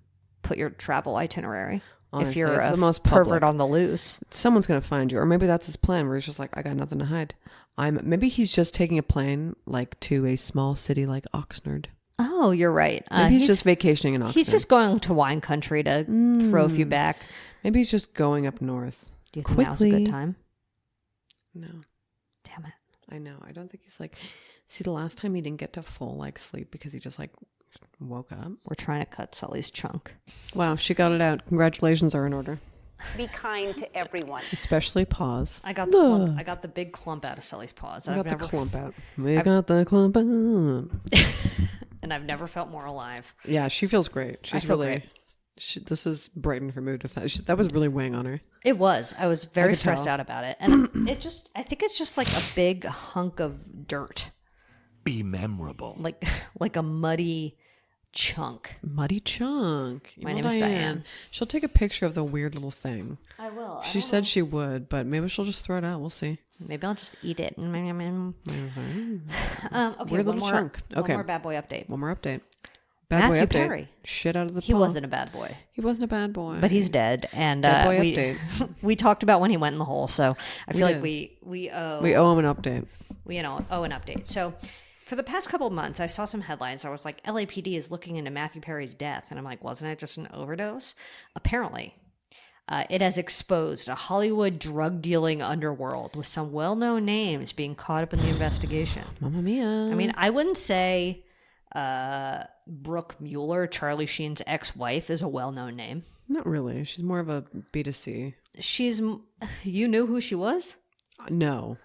put your travel itinerary. Honestly, if you're it's a the most pervert public. on the loose. Someone's going to find you. Or maybe that's his plan where he's just like, I got nothing to hide. Maybe he's just taking a plane like to a small city like Oxnard. Oh, you're right. Maybe he's just vacationing in Oxnard. He's just going to wine country to throw a few back. Maybe he's just going up north. Do you think now's a good time? No. Damn it. I know. I don't think he's like, see, the last time he didn't get to full like sleep because he just like woke up. We're trying to cut Sully's chunk. Wow, she got it out. Congratulations are in order. Be kind to everyone. Especially paws. I got the clump. I got the big clump out of Sully's paws. We got the clump out. We got the clump out. And I've never felt more alive. Yeah, she feels great. She's feel really. great. This is brightened her mood with that. That was really weighing on her. It was. I was very could stressed tell. out about it. And I think it's just like a big hunk of dirt. Be memorable. Like a muddy chunk. Muddy chunk. My name is Diane. She'll take a picture of the weird little thing. I will. She said she would, but maybe she'll just throw it out. We'll see. Maybe I'll just eat it. Okay, Weird little chunk. One Okay. more bad boy update. One more update. Bad Matthew boy update. Perry. Shit out of the He paw. wasn't a bad boy. He wasn't a bad boy. But he's dead. And Dead boy we, update. we talked about when he went in the hole. So I feel like did. we owe We owe him an update. owe an update. So for the past couple of months, I saw some headlines. I was like, LAPD is looking into Matthew Perry's death. And I'm like, wasn't it just an overdose? Apparently, it has exposed a Hollywood drug-dealing underworld with some well-known names being caught up in the investigation. Mamma mia. I mean, I wouldn't say Brooke Mueller, Charlie Sheen's ex-wife, is a well-known name. Not really. She's more of a B2C. You knew who she was? No.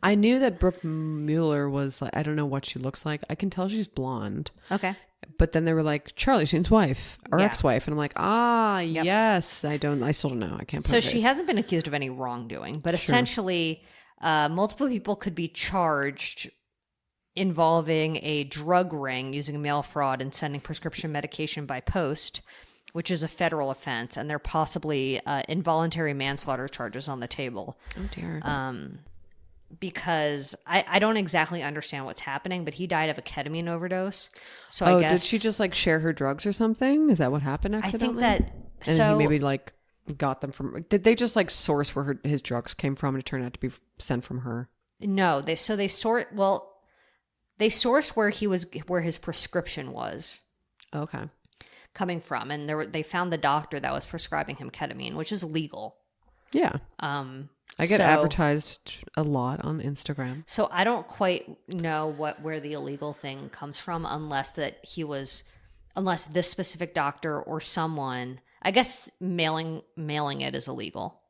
I knew that Brooke Mueller was like, I don't know what she looks like. I can tell she's blonde. Okay. But then they were like, Charlie Sheen's wife or Yeah. ex-wife. And I'm like, yes. I still don't know. I can't put So a she face. hasn't been accused of any wrongdoing, but essentially, multiple people could be charged involving a drug ring using mail fraud and sending prescription medication by post, which is a federal offense, and there are possibly involuntary manslaughter charges on the table. Oh, dear. Because I don't exactly understand what's happening, but he died of a ketamine overdose. So I guess did she just like share her drugs or something? Is that what happened I accidentally? think that And so he maybe like got them from. Did they just like source where his drugs came from and it turned out to be sent from her? no they sourced where his prescription was Okay. coming from, and they found the doctor that was prescribing him ketamine, which is legal. Yeah. I get so- advertised a lot on Instagram. So I don't quite know where the illegal thing comes from, unless this specific doctor or someone, I guess mailing it is illegal.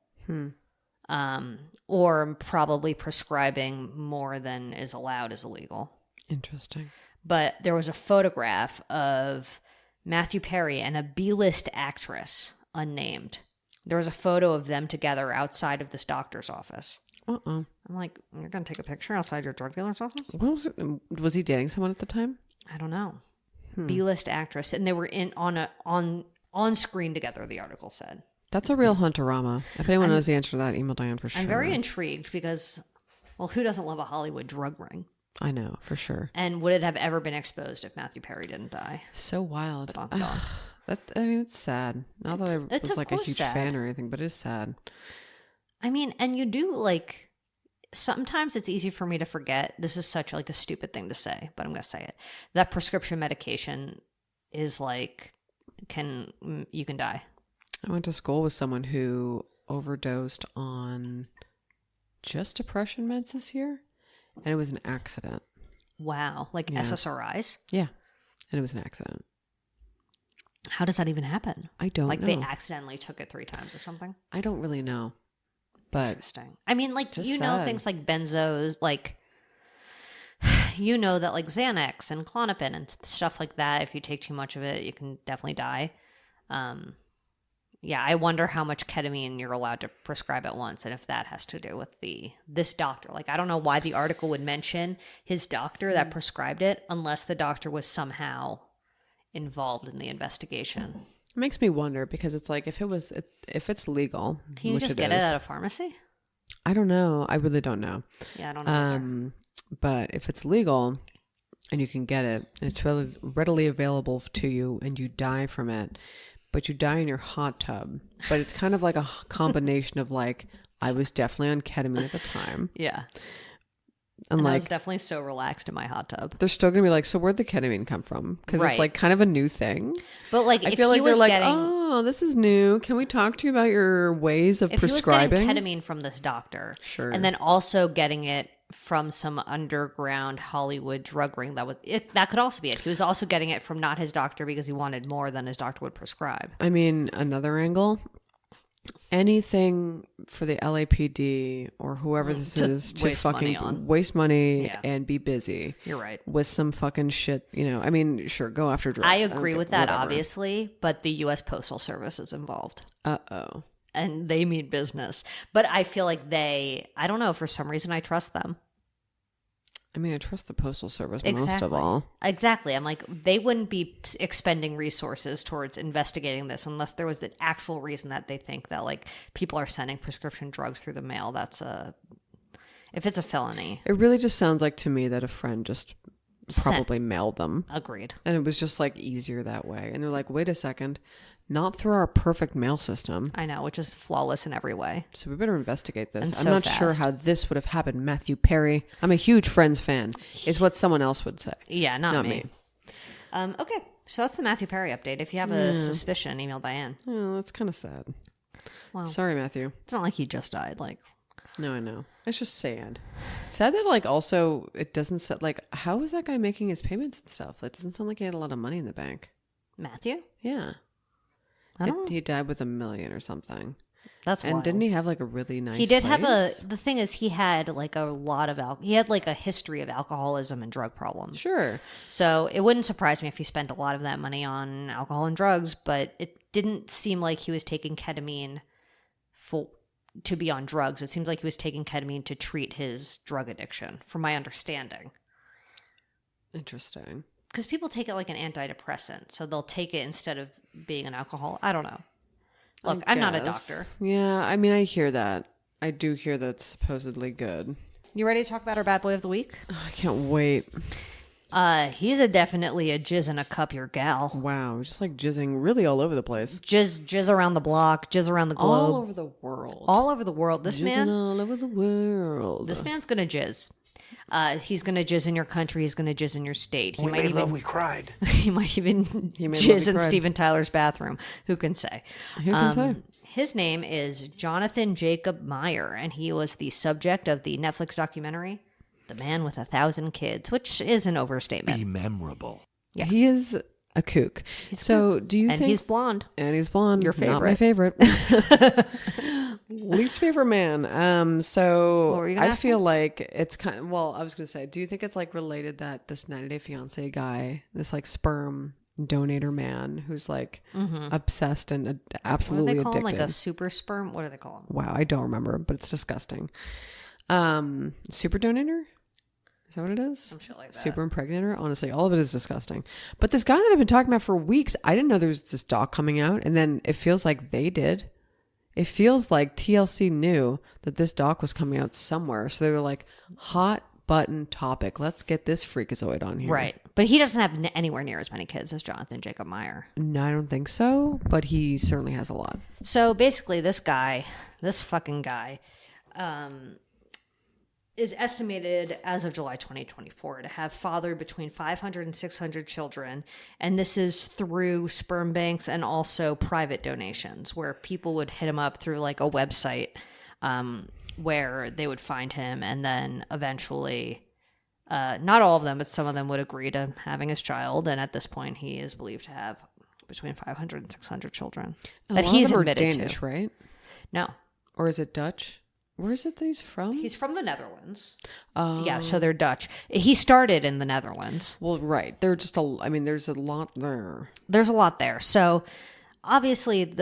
Or probably prescribing more than is allowed is illegal. Interesting. But there was a photograph of Matthew Perry and a B-list actress, unnamed. There was a photo of them together outside of this doctor's office. Uh-uh. I'm like, you're going to take a picture outside your drug dealer's office? What was it? Was he dating someone at the time? I don't know. B-list actress. And they were on screen together, the article said. That's a real hunterama. If anyone knows the answer to that, email Diane for sure. I'm very intrigued because, well, who doesn't love a Hollywood drug ring? I know, for sure. And would it have ever been exposed if Matthew Perry didn't die? So wild. Dun, dun. I mean, it's sad. Not that I It's was of like a course huge sad. fan or anything, but it's sad. I mean, and you do like, sometimes it's easy for me to forget. This is such like a stupid thing to say, but I'm going to say it. That prescription medication is like, you can die. I went to school with someone who overdosed on just depression meds this year, and it was an accident. Wow. Like Yeah. SSRIs? Yeah, and it was an accident. How does that even happen? I don't Like know. they accidentally took it 3 times or something? I don't really know, but Interesting. I mean, like, Just you know, sad. things like benzos, like, you know that like Xanax and Klonopin and stuff like that, if you take too much of it, you can definitely die. Yeah, I wonder how much ketamine you're allowed to prescribe at once, and if that has to do with this doctor. Like, I don't know why the article would mention his doctor that prescribed it, unless the doctor was somehow involved in the investigation. it makes me wonder because it's like if it's legal, Can you which just get it is, at a pharmacy? I don't know. I really don't know. Yeah, I don't know. either. But if it's legal and you can get it, and it's readily available to you, and you die from it, but you die in your hot tub. But it's kind of like a combination of like, I was definitely on ketamine at the time. Yeah. And I was like, definitely so relaxed in my hot tub. they're still going to be like, so where'd the ketamine come from? Because Right. it's like kind of a new thing. But like, I if feel he like they're was like, getting, oh, this is new. Can we talk to you about your ways of if he was prescribing? getting ketamine from this doctor, Sure. and then also getting it from some underground Hollywood drug ring, that could also be it. He was also getting it from not his doctor because he wanted more than his doctor would prescribe. I mean, another angle, anything for the LAPD or whoever this To is to waste money fucking on. waste money Yeah. and be busy You're right. with some fucking shit, you know. I mean, sure, go after drugs. I don't agree care, with that, whatever. obviously, but the U.S. Postal Service is involved. Uh-oh. And they mean business. But I feel like I don't know, for some reason I trust them. I mean, I trust the Postal Service most of all. Exactly. I'm like, they wouldn't be expending resources towards investigating this unless there was an actual reason that they think that like people are sending prescription drugs through the mail. If it's a felony. It really just sounds like to me that a friend just probably mailed them. Agreed. And it was just like easier that way. And they're like, wait a second, not through our perfect mail system. I know, which is flawless in every way. So we better investigate this. And I'm so not sure fast. how this would have happened, Matthew Perry. I'm a huge Friends fan, is what someone else would say. Yeah, not me. Okay, so that's the Matthew Perry update. If you have a suspicion, email Diane. Oh, that's kind of sad. Well, Sorry, Matthew. it's not like he just died. Like, No, I know. It's just sad. Sad that, like, also, it doesn't set, like, how is that guy making his payments and stuff? It doesn't sound like he had a lot of money in the bank. Matthew? Yeah. I don't know. He died with $1 million or something. That's And wild. didn't he have, like, a really nice He did place? the thing is, he had like a lot of he had like a history of alcoholism and drug problems. Sure. So it wouldn't surprise me if he spent a lot of that money on alcohol and drugs, but it didn't seem like he was taking ketamine to be on drugs. It seems like he was taking ketamine to treat his drug addiction, from my understanding. Interesting. Because people take it like an antidepressant, so they'll take it instead of being an alcohol. I don't know. Look, I'm not a Guess. doctor. Yeah, I mean, I hear that. I do hear that's supposedly good. You ready to talk about our bad boy of the week? I can't wait. He's definitely a jizz in a cup, your gal. Wow, just like jizzing really all over the place. Jizz around the block, jizz around the globe, All over the world. all over the world. This Jizzing man, all over the world. this man's gonna jizz. He's gonna jizz in your country. He's gonna jizz in your state. He We might made even love, we cried. he might even made love, jizz he in cried. Steven Tyler's bathroom. Who can say? Who can say? His name is Jonathan Jacob Meijer, and he was the subject of the Netflix documentary "The Man with 1,000 Kids," which is an overstatement. Be memorable. Yeah. He is a kook. So do you And think... he's blonde. And he's blonde. Your Not my favorite. Least favorite man. So What were you gonna I ask feel like it's kind of... Well, I was going to say, do you think it's like related that this 90 Day Fiancé guy, this like sperm donator man who's like obsessed and What do absolutely they call addicted. him? Like a super sperm? What do they call him? Wow, I don't remember, but it's disgusting. Super donator? Is that what it is? Some shit like that. Super impregnator? Honestly, all of it is disgusting. But this guy that I've been talking about for weeks, I didn't know there was this doc coming out. And then it feels like they did. It feels like TLC knew that this doc was coming out somewhere. So they were like, hot button topic. Let's get this freakazoid on here. Right. But he doesn't have anywhere near as many kids as Jonathan Jacob Meijer. No, I don't think so. But he certainly has a lot. So basically, this fucking guy, is estimated as of July 2024 to have fathered between 500 and 600 children. And this is through sperm banks and also private donations where people would hit him up through like a website where they would find him. And then eventually, not all of them, but some of them would agree to having his child. And at this point, he is believed to have between 500 and 600 children that he's admitted Danish, to. right? No. Or is it Dutch? Where is it that he's from? He's from the Netherlands. Yeah, so they're Dutch. He started in the Netherlands. Well, right. They're just there's a lot there. There's a lot there. So obviously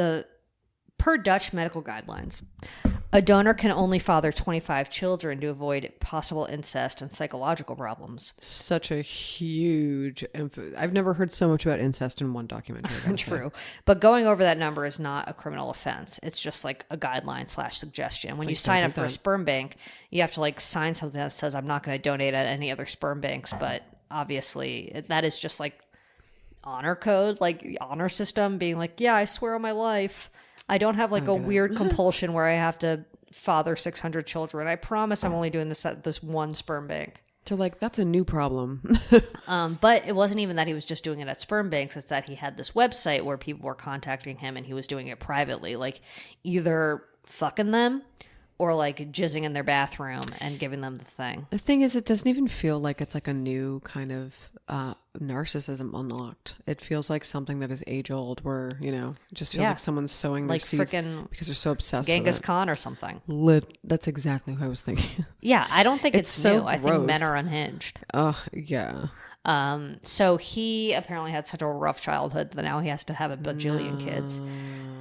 per Dutch medical guidelines, a donor can only father 25 children to avoid possible incest and psychological problems. Such a huge I've never heard so much about incest in one documentary. True. But going over that number is not a criminal offense. It's just like a guideline / suggestion. When you sign up for a sperm bank, you have to like sign something that says, I'm not going to donate at any other sperm banks. But obviously that is just like honor code, like the honor system being like, yeah, I swear on my life, I don't have like a weird compulsion where I have to father 600 children. I promise I'm only doing this at this one sperm bank. They're like, that's a new problem. But it wasn't even that he was just doing it at sperm banks. It's that he had this website where people were contacting him and he was doing it privately, like either fucking them or like jizzing in their bathroom and giving them the thing. The thing is, it doesn't even feel like it's like a new kind of narcissism unlocked. It feels like something that is age old where, it just feels like someone's sowing their like seeds frickin' because they're so obsessed Genghis with it. Khan or something. That's exactly what I was thinking. Yeah, I don't think it's so new. I think gross. men are unhinged. Yeah. So he apparently had such a rough childhood that now he has to have a bajillion kids.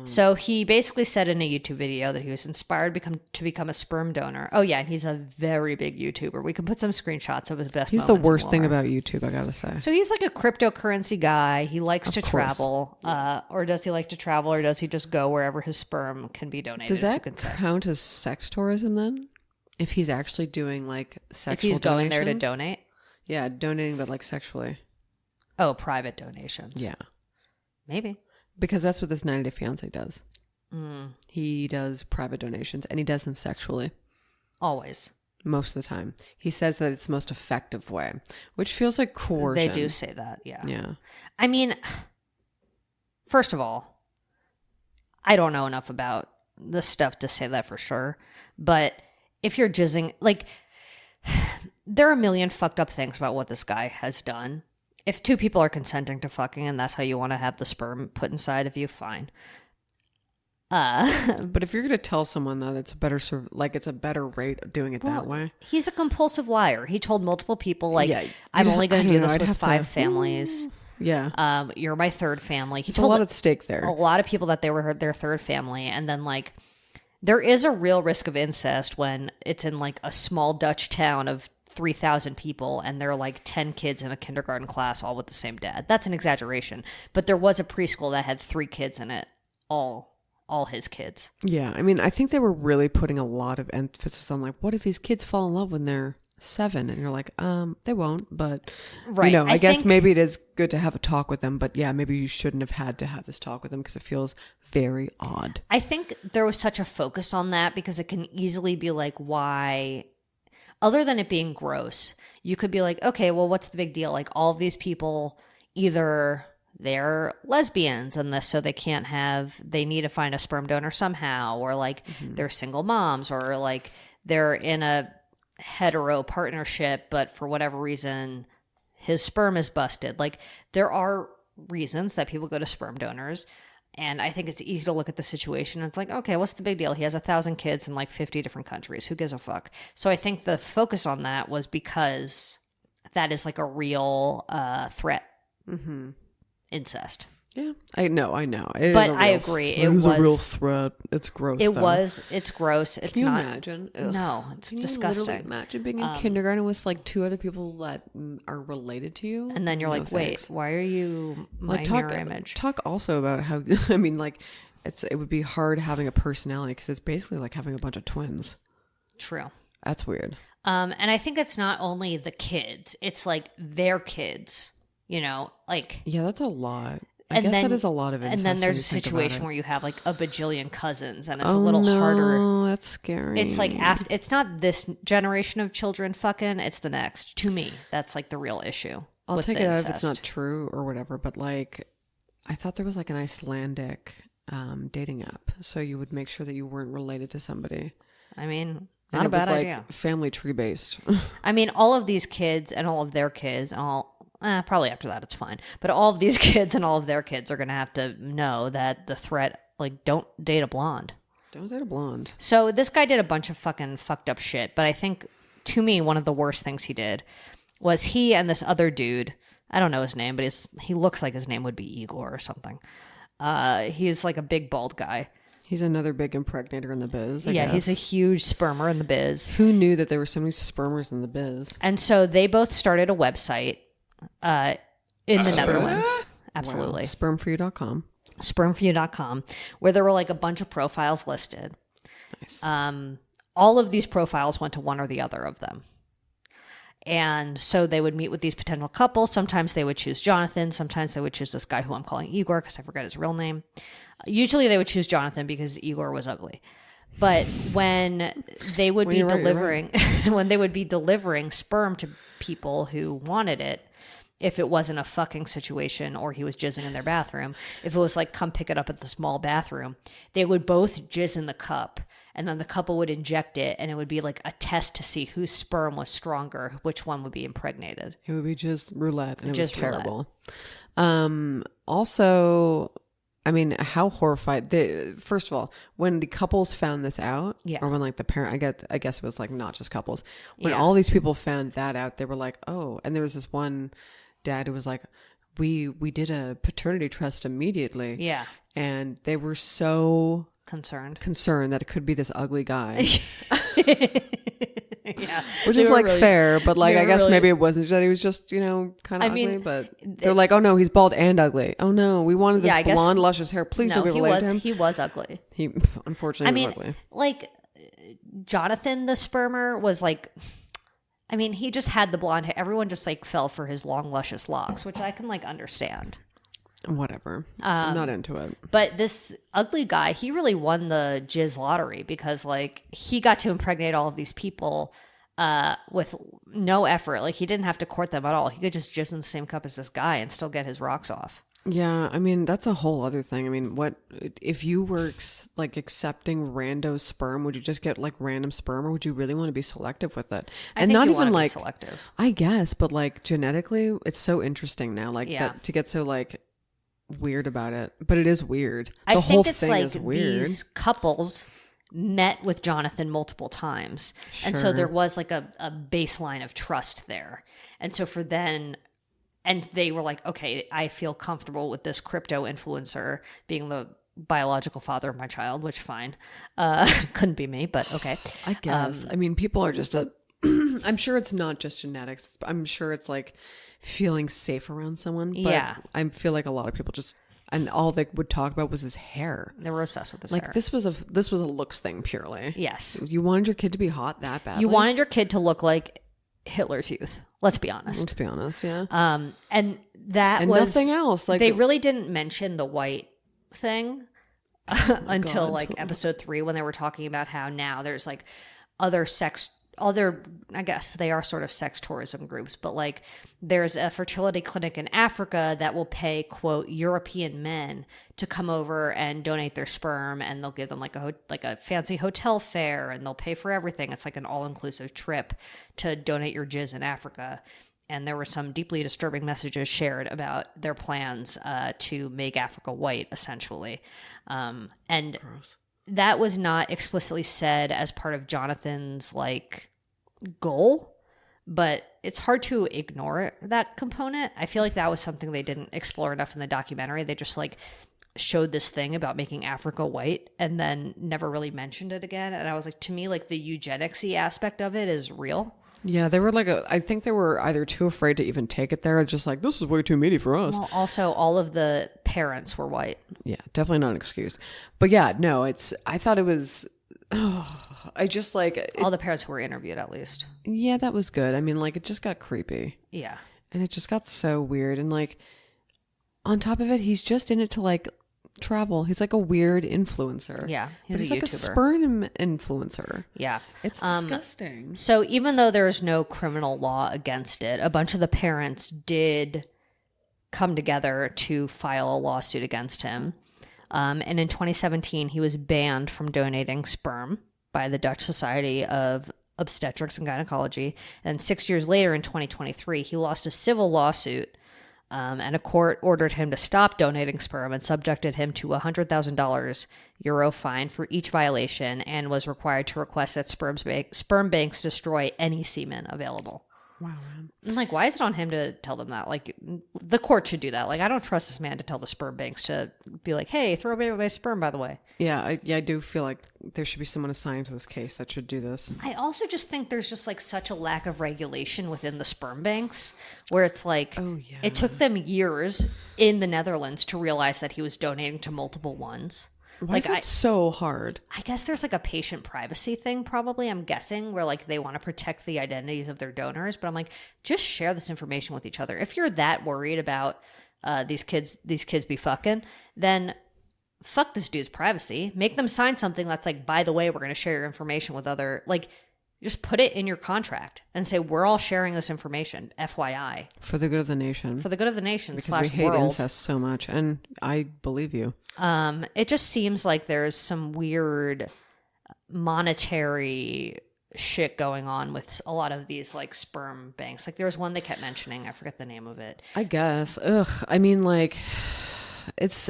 So he basically said in a YouTube video that he was inspired to become a sperm donor. Oh yeah, and he's a very big YouTuber. We can put some screenshots of his best He's the moments and worst thing more. about YouTube, I gotta say. So he's like a cryptocurrency guy. He likes to course. travel. Or does he like to travel, or does he just go wherever his sperm can be donated? Does Who that can say? count as sex tourism then? If he's actually doing like sexual If he's going there to donations? donate? Yeah, donating, but like sexually. Oh, private donations. Yeah. Maybe. Because that's what this 90 Day Fiancé does. He does private donations and he does them sexually Always. most of the time. He says that it's the most effective way, which feels like coercion. They do say that, yeah. Yeah. I mean, first of all, I don't know enough about this stuff to say that for sure. But if you're jizzing, like, there are a million fucked up things about what this guy has done. If two people are consenting to fucking and that's how you want to have the sperm put inside of you, fine. But if you're going to tell someone that it's a better it's a better rate of doing it that way. He's a compulsive liar. He told multiple people, like, Yeah, I'm you'd only ha- going I to do don't know, this I'd with have 5 to- families. Yeah. You're my third family. He There's a told lot at stake there. a lot of people that they were their third family. And then, like, there is a real risk of incest when it's in, like, a small Dutch town of 3,000 people and there are, like, 10 kids in a kindergarten class all with the same dad. That's an exaggeration. But there was a preschool that had 3 kids in it, all his kids. Yeah. I mean, I think they were really putting a lot of emphasis on, like, what if these kids fall in love when they're 7? And you're like, they won't. But, Right. I guess think- maybe it is good to have a talk with them. But yeah, maybe you shouldn't have had to have this talk with them because it feels very odd. I think there was such a focus on that because it can easily be like, why, other than it being gross, you could be like, okay, well, what's the big deal? Like, all of these people, either they're lesbians and this, so they need to find a sperm donor somehow, or like they're single moms, or like they're in a hetero partnership, but for whatever reason, his sperm is busted. Like, there are reasons that people go to sperm donors. And I think it's easy to look at the situation and it's like, okay, what's the big deal? He has 1,000 kids in like 50 different countries. Who gives a fuck? So I think the focus on that was because that is like a real threat. Incest. Yeah, I know. It But is a I real agree. It was a real threat. It's gross. It's gross. It's Can you not. imagine? Ugh. No, it's Can you disgusting. literally imagine being in kindergarten with like 2 other people that are related to you, And then you're No, like, wait, thanks. why are you my mirror image? Talk also about how I mean, like, it would be hard having a personality because it's basically like having a bunch of twins. True. That's weird. And I think it's not only the kids; it's like their kids. Like Yeah, that's a lot. I guess that is a lot of incest. And then there's a when you think about situation it. where you have like a bajillion cousins, and it's a little harder. Oh, that's scary. It's like it's not this generation of children fucking, it's the next. To me, that's like the real issue. I'll with take the it out if it's incest. not true or whatever, but like, I thought there was like an Icelandic dating app, so you would make sure that you weren't related to somebody. I mean, And not a it was bad like idea. family tree based. I mean, all of these kids and all of their kids, and probably after that it's fine. But all of these kids and all of their kids are going to have to know that the threat, like, don't date a blonde. Don't date a blonde. So this guy did a bunch of fucking fucked up shit. But I think, to me, one of the worst things he did was he and this other dude, I don't know his name, but he looks like his name would be Igor or something. He's like a big bald guy. He's another big impregnator in the biz. I Yeah, guess. he's a huge spermer in the biz. Who knew that there were so many spermers in the biz? And so they both started a website in the Netherlands. Absolutely. Wow. Spermforyou.com. Spermforyou.com, where there were like a bunch of profiles listed. Nice. All of these profiles went to one or the other of them. And so they would meet with these potential couples. Sometimes they would choose Jonathan. Sometimes they would choose this guy who I'm calling Igor because I forget his real name. Usually they would choose Jonathan because Igor was ugly. But when they would be delivering, when they would be delivering sperm to people who wanted it, if it wasn't a fucking situation or he was jizzing in their bathroom, if it was like, come pick it up at the small bathroom, they would both jizz in the cup. And then the couple would inject it, and it would be like a test to see whose sperm was stronger, which one would be impregnated. It would be just roulette, and it was Just roulette. terrible. Also, I mean, how horrified. First of all, when the couples found this out, Yeah. or when like the parent, I guess it was like not just couples. When Yeah. all these people found that out, they were like, oh, and there was this one dad who was like, we did a paternity test immediately. Yeah. And they were so Concerned. that it could be this ugly guy. Yeah. Which They is were like really- fair, but like they I were guess really- maybe it wasn't that he was just, kind of I ugly, mean, but they're like, oh no, he's bald and ugly. Oh no, we wanted this Yeah, I guess- blonde, luscious hair. Please No, don't be he related to was him. he was ugly. He unfortunately was ugly. Like Jonathan the spermer was like, I mean, he just had the blonde hair. Everyone just like fell for his long, luscious locks, which I can like understand. Whatever. I'm not into it. But this ugly guy, he really won the jizz lottery because like he got to impregnate all of these people with no effort. Like he didn't have to court them at all. He could just jizz in the same cup as this guy and still get his rocks off. Yeah, I mean, that's a whole other thing. I mean, what if you were like accepting rando sperm? Would you just get like random sperm, or would you really want to be selective with it? I And think not you even wanna be like selective. I guess, but like genetically, it's so interesting now. Like Yeah. that to get so like weird about it, but it is weird. The I whole think it's thing like is weird. these couples met with Jonathan multiple times. And so Sure. there was like a baseline of trust there. And so for then, and they were like, okay, I feel comfortable with this crypto influencer being the biological father of my child, which fine. Couldn't be me, but okay. I guess. I mean, people are just I'm sure it's not just genetics. I'm sure it's like feeling safe around someone. But Yeah. I feel like a lot of people just, and all they would talk about was his hair. They were obsessed with this Like hair. this was a looks thing purely. Yes. You wanted your kid to be hot that badly. You wanted your kid to look like Hitler's youth. Let's be honest. Let's be honest, yeah. And that And was nothing else. Like they really didn't mention the white thing until God. like episode 3 when they were talking about how now there's like other I guess they are sort of sex tourism groups, but like there's a fertility clinic in Africa that will pay quote European men to come over and donate their sperm, and they'll give them like a fancy hotel fare, and they'll pay for everything. It's like an all-inclusive trip to donate your jizz in Africa. And there were some deeply disturbing messages shared about their plans to make Africa white, essentially. And that was not explicitly said as part of Jonathan's like goal, but it's hard to ignore that component. I feel like that was something they didn't explore enough in the documentary. They just like showed this thing about making Africa white and then never really mentioned it again. And I was like, to me, like the eugenics-y aspect of it is real. Yeah, they were like, I think they were either too afraid to even take it there, or just like, this is way too meaty for us. Well, also, all of the parents were white. Yeah, definitely not an excuse. But yeah, no, I thought it was, I just like, All the parents who were interviewed, at least. yeah, that was good. I mean, like, it just got creepy. Yeah. And it just got so weird. And like, on top of it, he's just in it to like travel. He's like a weird influencer. Yeah, But he's a like a YouTuber. sperm influencer. Yeah. It's disgusting. So even though there is no criminal law against it, a bunch of the parents did come together to file a lawsuit against him. And in 2017, he was banned from donating sperm by the Dutch Society of Obstetrics and Gynecology. And 6 years later, in 2023, he lost a civil lawsuit, and a court ordered him to stop donating sperm and subjected him to a $100,000 euro fine for each violation, and was required to request that sperm banks destroy any semen available. Wow, man. And like, why is it on him to tell them that? Like, the court should do that. Like, I don't trust this man to tell the sperm banks to be like, hey, throw away my sperm, by the way. Yeah, I do feel like there should be someone assigned to this case that should do this. I also just think there's just like such a lack of regulation within the sperm banks, where it's like, Oh, yeah. it took them years in the Netherlands to realize that he was donating to multiple ones. Why is it so hard? I guess there's like a patient privacy thing, probably, I'm guessing, where like they want to protect the identities of their donors. But I'm like, just share this information with each other. If you're that worried about these kids be fucking, then fuck this dude's privacy. Make them sign something that's like, by the way, we're going to share your information with other, like, just put it in your contract and say, we're all sharing this information, FYI. For the good of the nation. For the good of the nation Because we / hate world. incest so much, and I believe you. It just seems like there's some weird monetary shit going on with a lot of these like sperm banks. Like there was one they kept mentioning, I forget the name of it. I guess. Ugh. I mean, like, it's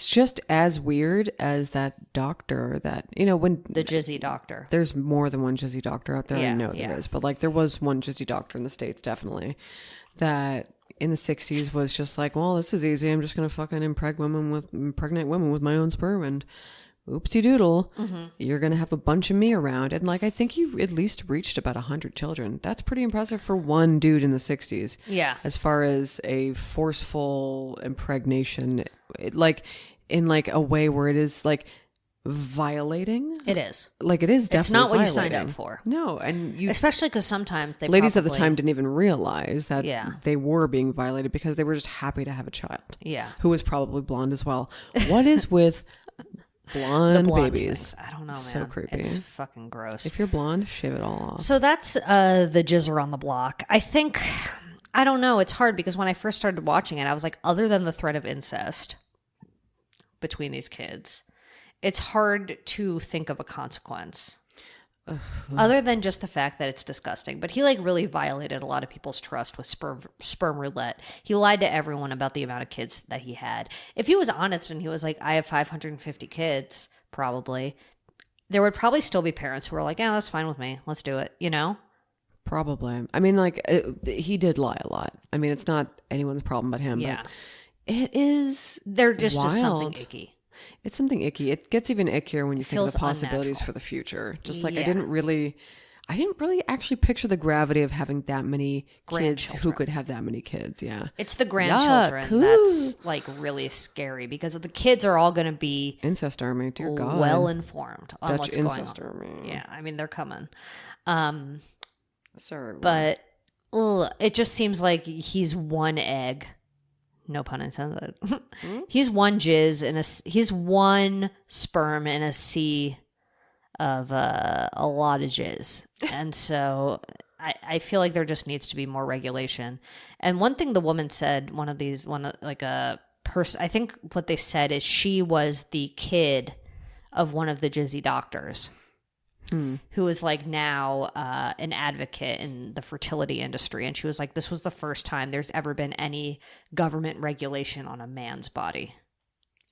just as weird as that doctor that, you know, when The Jizzy doctor. there's more than one Jizzy doctor out there. Yeah, I know there yeah. is, but like there was one Jizzy doctor in the States, definitely, that in the 60s was just like, well, this is easy. I'm just going to fucking impregnate women with my own sperm, and oopsie doodle, you're going to have a bunch of me around. And like, I think he at least reached about 100 children. That's pretty impressive for one dude in the 60s. Yeah. As far as a forceful impregnation, like in like a way where it is like violating. It is. Like it is definitely It's not what you signed violating. up for. No, and you Especially because sometimes they ladies of the probably- time didn't even realize that Yeah. they were being violated because they were just happy to have a child. Yeah. Who was probably blonde as well. What is with blonde, blonde babies? things. I don't know, man. So creepy. It's fucking gross. If you're blonde, shave it all off. So that's the jizzer on the block. I think, I don't know. It's hard because when I first started watching it, I was like, other than the threat of incest between these kids, it's hard to think of a consequence. Other than just the fact that it's disgusting. But he like really violated a lot of people's trust with sperm roulette. He lied to everyone about the amount of kids that he had. If he was honest and he was like, I have 550 kids, probably, there would probably still be parents who were like, yeah, that's fine with me. Let's do it. You know? Probably. I mean, like, he did lie a lot. I mean, it's not anyone's problem but him. Yeah. But it is There just is something wild. icky. It's something icky. It gets even ickier when you think of feels the possibilities unnatural. for the future. Just like Yeah. I didn't really actually picture the gravity of having that many kids who Grandchildren. could have that many kids. Yeah. It's the grandchildren Yuck. that's like really scary because the kids are all going to be Incest army, dear God. well informed on Dutch what's going incest on. army. Yeah, I mean, they're coming. Sorry. But it just seems like he's one egg. No pun intended. He's one jizz he's one sperm in a sea of a lot of jizz. And so I feel like there just needs to be more regulation. And one thing the woman said, I think what they said is she was the kid of one of the jizzy doctors. Who is like now an advocate in the fertility industry. And she was like, this was the first time there's ever been any government regulation on a man's body.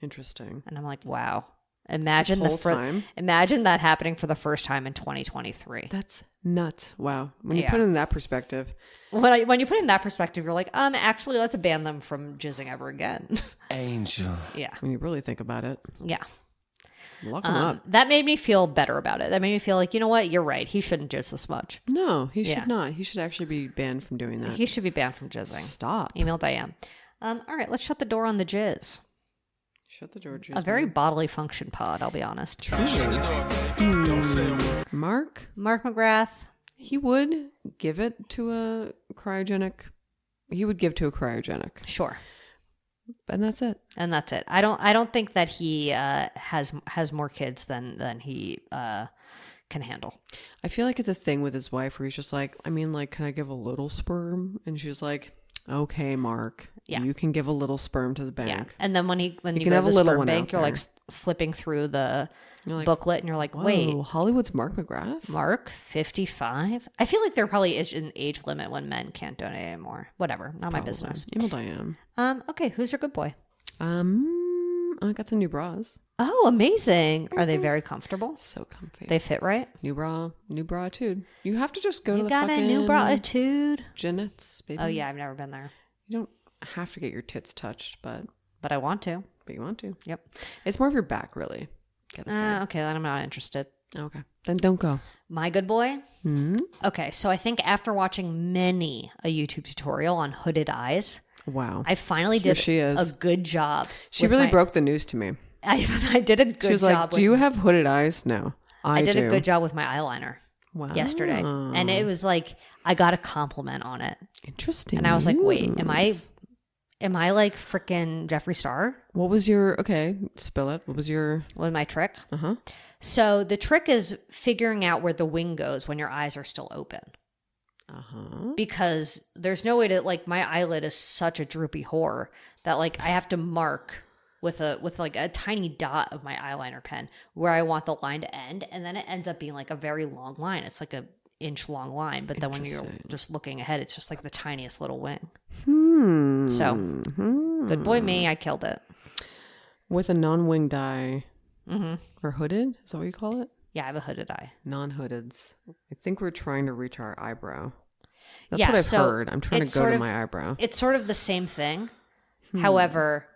Interesting. And I'm like, wow. Imagine This whole time? Imagine that happening for the first time in 2023. That's nuts. Wow. When you Yeah. put it in that perspective. When you put it in that perspective, you're like, actually, let's ban them from jizzing ever again. Angel. Yeah. When you really think about it. Yeah. Lock them up. That made me feel better about it. That made me feel like, you know what? You're right. He shouldn't jizz this much. No, he Yeah. should not. He should actually be banned from doing that. He should be banned from jizzing. Stop. Email Diane. All right, let's shut the door on the jizz. Shut the door. A very bodily function pod, I'll be honest. Mark, Mark McGrath. he would give it to a cryogenic. He would give to a cryogenic. Sure. And that's it. And that's it. I don't think that he has more kids than he can handle. I feel like it's a thing with his wife where he's just like, I mean, like, can I give a little sperm? And she's like, okay, Mark. Yeah. You can give a little sperm to the bank. Yeah. And then when you can go have to a the little sperm one bank, out you're like there. flipping through the You're like, booklet and you're like, whoa, wait, Hollywood's Mark McGrath? Mark, 55? I feel like there probably is an age limit when men can't donate anymore. Whatever. Not my business. Email Diane. Okay, who's your good boy? I got some new bras. Oh, amazing. Are they very comfortable? So comfy. They fit right? New bra too. You have to just go to You the got a fucking new bra-itude? Jeanette's, baby. Oh, yeah, I've never been there. You don't have to get your tits touched, but But I want to. you want to. Yep. It's more of your back, really. Gotta say. Okay, then I'm not interested. Okay. Then don't go. My good boy? Hmm? Okay, so I think after watching many a YouTube tutorial on hooded eyes, Wow. I finally Here did she is. a good job. She with really my- broke the news to me. I did a good She was job. like, do you have hooded eyes? No. I did do. a good job with my eyeliner Wow. yesterday. And it was like, I got a compliment on it. Interesting. And I was like, wait, am news. I like freaking Jeffree Star What was your, okay, spill it. What was your, with my trick? uh-huh. So the trick is figuring out where the wing goes when your eyes are still open. Uh-huh. Because there's no way to, like, my eyelid is such a droopy whore that, like, I have to mark with like a tiny dot of my eyeliner pen where I want the line to end, and then it ends up being like a very long line. It's like a inch long line, but then when you're just looking ahead, it's just like the tiniest little wing. So good boy me, I killed it. With a non-winged eye. Mm-hmm. Or hooded? Is that what you call it? Yeah, I have a hooded eye. Non-hoodeds. I think we're trying to reach our eyebrow. That's Yeah, what I've so heard. I'm trying to it's go sort to of- my eyebrow. It's sort of the same thing. However,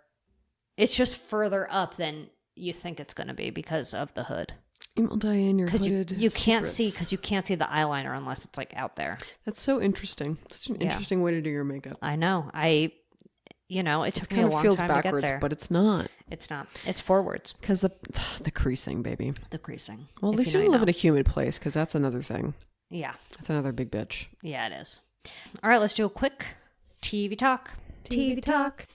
it's just further up than you think it's going to be because of the hood. Email Diane, your Because hooded you can't see, secrets. because you can't see the eyeliner unless it's like out there. That's so interesting. Such an Yeah. interesting way to do your makeup. I know. It took me Kind a of long feels time to get backwards, there. but it's not. It's not. It's forwards. Because the creasing, baby. The creasing. Well, at If least know, you don't live know. in a humid place, because that's another thing. Yeah. That's another big bitch. Yeah, it is. All right, let's do a quick TV talk. TV talk.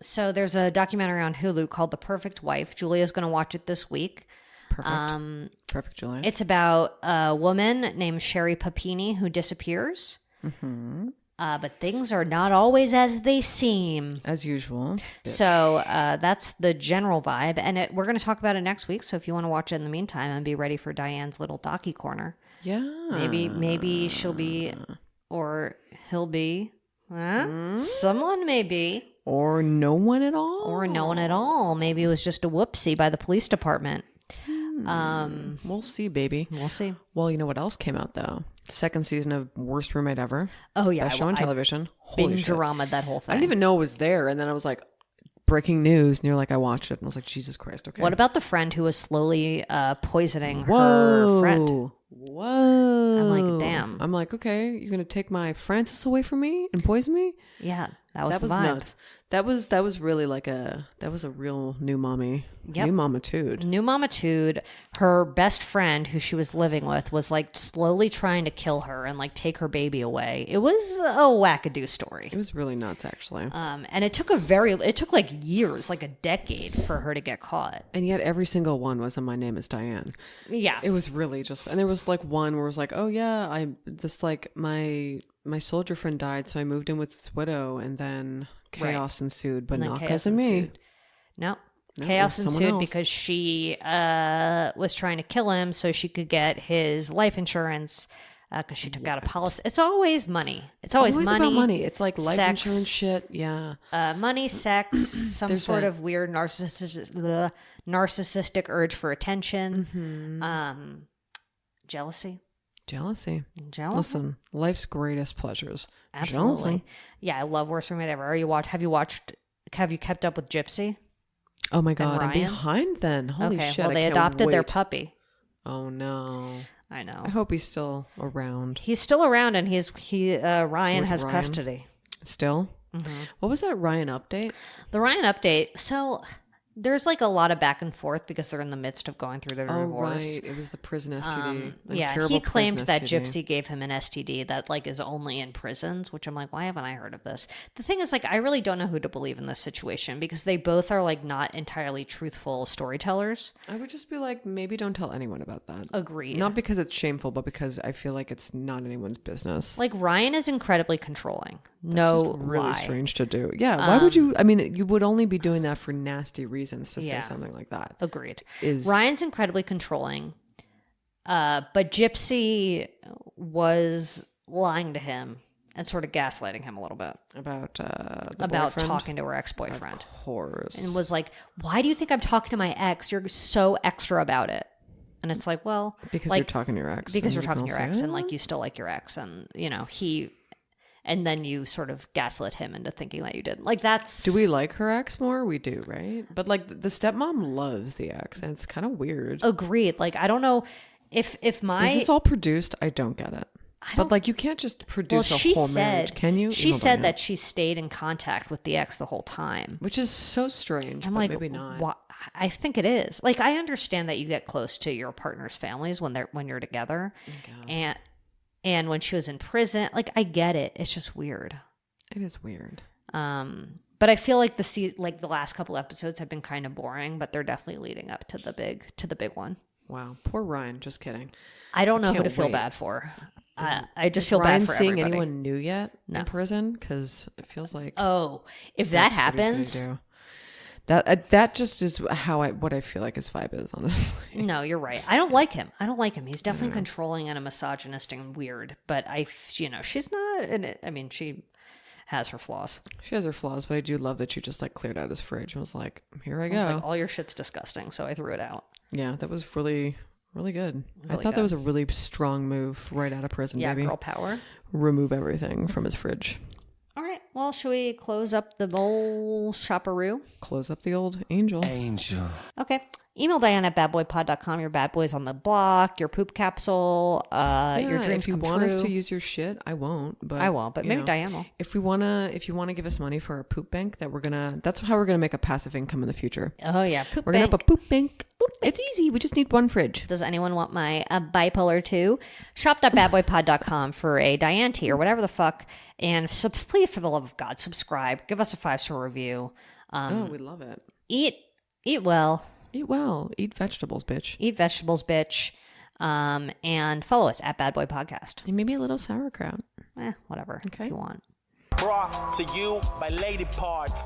So there's a documentary on Hulu called The Perfect Wife. Julia's going to watch it this week. Perfect. Perfect, Julia. It's about a woman named Sherry Papini who disappears. Mm-hmm. But things are not always as they seem. As usual. So that's the general vibe. And we're going to talk about it next week. So if you want to watch it in the meantime and be ready for Diane's little docu corner, Yeah. maybe she'll be, or he'll be, someone maybe, Or no one at all. or no one at all. Maybe it was just a whoopsie by the police department. We'll see, baby. We'll see. Well, you know what else came out, though? Second season of Worst Roommate Ever. Oh, yeah. Best show on television. Holy Binge shit. drama that whole thing. I didn't even know it was there. And then I was like, breaking news. And you're like, I watched it. And I was like, Jesus Christ. Okay. What about the friend who was slowly poisoning her friend? Whoa. I'm like, damn. I'm like, okay, you're going to take my Francis away from me and poison me? Yeah, that was That the was vibe. nuts. That was really like that was a real new mommy. Yep. New mamatude. New mamatude, her best friend who she was living with was like slowly trying to kill her and like take her baby away. It was a wackadoo story. It was really nuts, actually. And it took like years, like a decade for her to get caught. And yet every single one was a My Name is Diane. Yeah. It was really just, and there was like one where it was like, oh yeah, my soldier friend died, so I moved in with this widow, and then chaos ensued, but And then not chaos because of me. ensued. No. No, Chaos it was someone ensued else. because she was trying to kill him so she could get his life insurance because she took out a policy. It's always money. It's always money. about money. It's like life sex, insurance shit. Yeah. Money, sex, some There's sort that. of weird narcissistic urge for attention. Jealousy. Jealousy. Jealousy. Listen, life's greatest pleasures. Absolutely. Jealousy. Yeah, I love Worst Roommate Ever. Have you kept up with Gypsy? Oh my God, I'm Ryan? behind then. Holy Okay, shit. well, I they can't adopted their wait. puppy. Oh no. I know. I hope he's still around. He's still around, and Ryan With has Ryan? custody. Still? What was that Ryan update? The Ryan update. So there's like a lot of back and forth because they're in the midst of going through their Oh, divorce. right. It was the prison STD. Yeah, Incurable he claimed prison that STD. Gypsy gave him an STD that like is only in prisons, which I'm like, why haven't I heard of this? The thing is, like, I really don't know who to believe in this situation because they both are like not entirely truthful storytellers. I would just be like, maybe don't tell anyone about that. Agreed. Not because it's shameful, but because I feel like it's not anyone's business. Like Ryan is incredibly controlling. No Just really lie. strange to do. Yeah. Why would you? I mean, you would only be doing that for nasty reasons to Yeah. say something like that. Agreed. Is- Ryan's incredibly controlling, but Gypsy was lying to him and sort of gaslighting him a little bit About the about boyfriend? talking to her ex-boyfriend. Of course. And was like, why do you think I'm talking to my ex? You're so extra about it. And it's like, well, because like, you're talking to your ex. because and you're you can talking to your all ex say, and "Oh." like you still like your ex, and you know and then you sort of gaslit him into thinking that you didn't. Like that's Do we like her ex more? We do, right? But like the stepmom loves the ex, and it's kind of weird. agreed. Like I don't know if my Is this all produced? I don't get it. But like you can't just produce a whole marriage, can you? She Hold on, said yeah. that she stayed in contact with the ex the whole time. Which is so strange. I'm but like, maybe not. Why? I think it is. Like, I understand that you get close to your partner's families when you're together, and when she was in prison, like I get it. It's just weird. It is weird. But I feel like the last couple episodes have been kind of boring, but they're definitely leading up to the big one. Wow, poor Ryan. Just kidding. I don't know who can't to feel wait. bad for. I just Is feel Ryan bad for seeing everybody. anyone new yet No. in prison? Because it feels like Oh, if that that's what he's happens, gonna do. That just is what I feel like his vibe is, honestly. no, you're right. I don't like him. He's definitely controlling and a misogynist and weird. But she's not. I mean, she has her flaws. She has her flaws, but I do love that she just like cleared out his fridge and was like, "Here I go." I was like, all your shit's disgusting, so I threw it out. Yeah, that was really, really good. I Really thought that good. was a really strong move right out of prison, Yeah, baby. girl power. Remove everything from his fridge. All right. Well, should we close up the old shopperoo? Close up the old angel. Angel. Okay. Email Diane at badboypod.com. Your bad boys on the block, your poop capsule, your dreams if you come want true. us to use your shit, I won't. But I won't, but you maybe know, Diane will. If you wanna give us money for our poop bank, that's how we're gonna make a passive income in the future. Oh, yeah. Poop We're gonna bank. have a poop bank. It's easy. We just need one fridge. Does anyone want my bipolar 2? Shop.badboypod.com for a Diane tea or whatever the fuck. And please, for the love of God, subscribe. Give us a 5-star review. We love it. Eat well. Eat well. Eat vegetables, bitch. Eat vegetables, bitch. And follow us at Bad Boy Podcast. And maybe a little sauerkraut. Whatever. Okay. If you want. Brought to you by Lady Parts.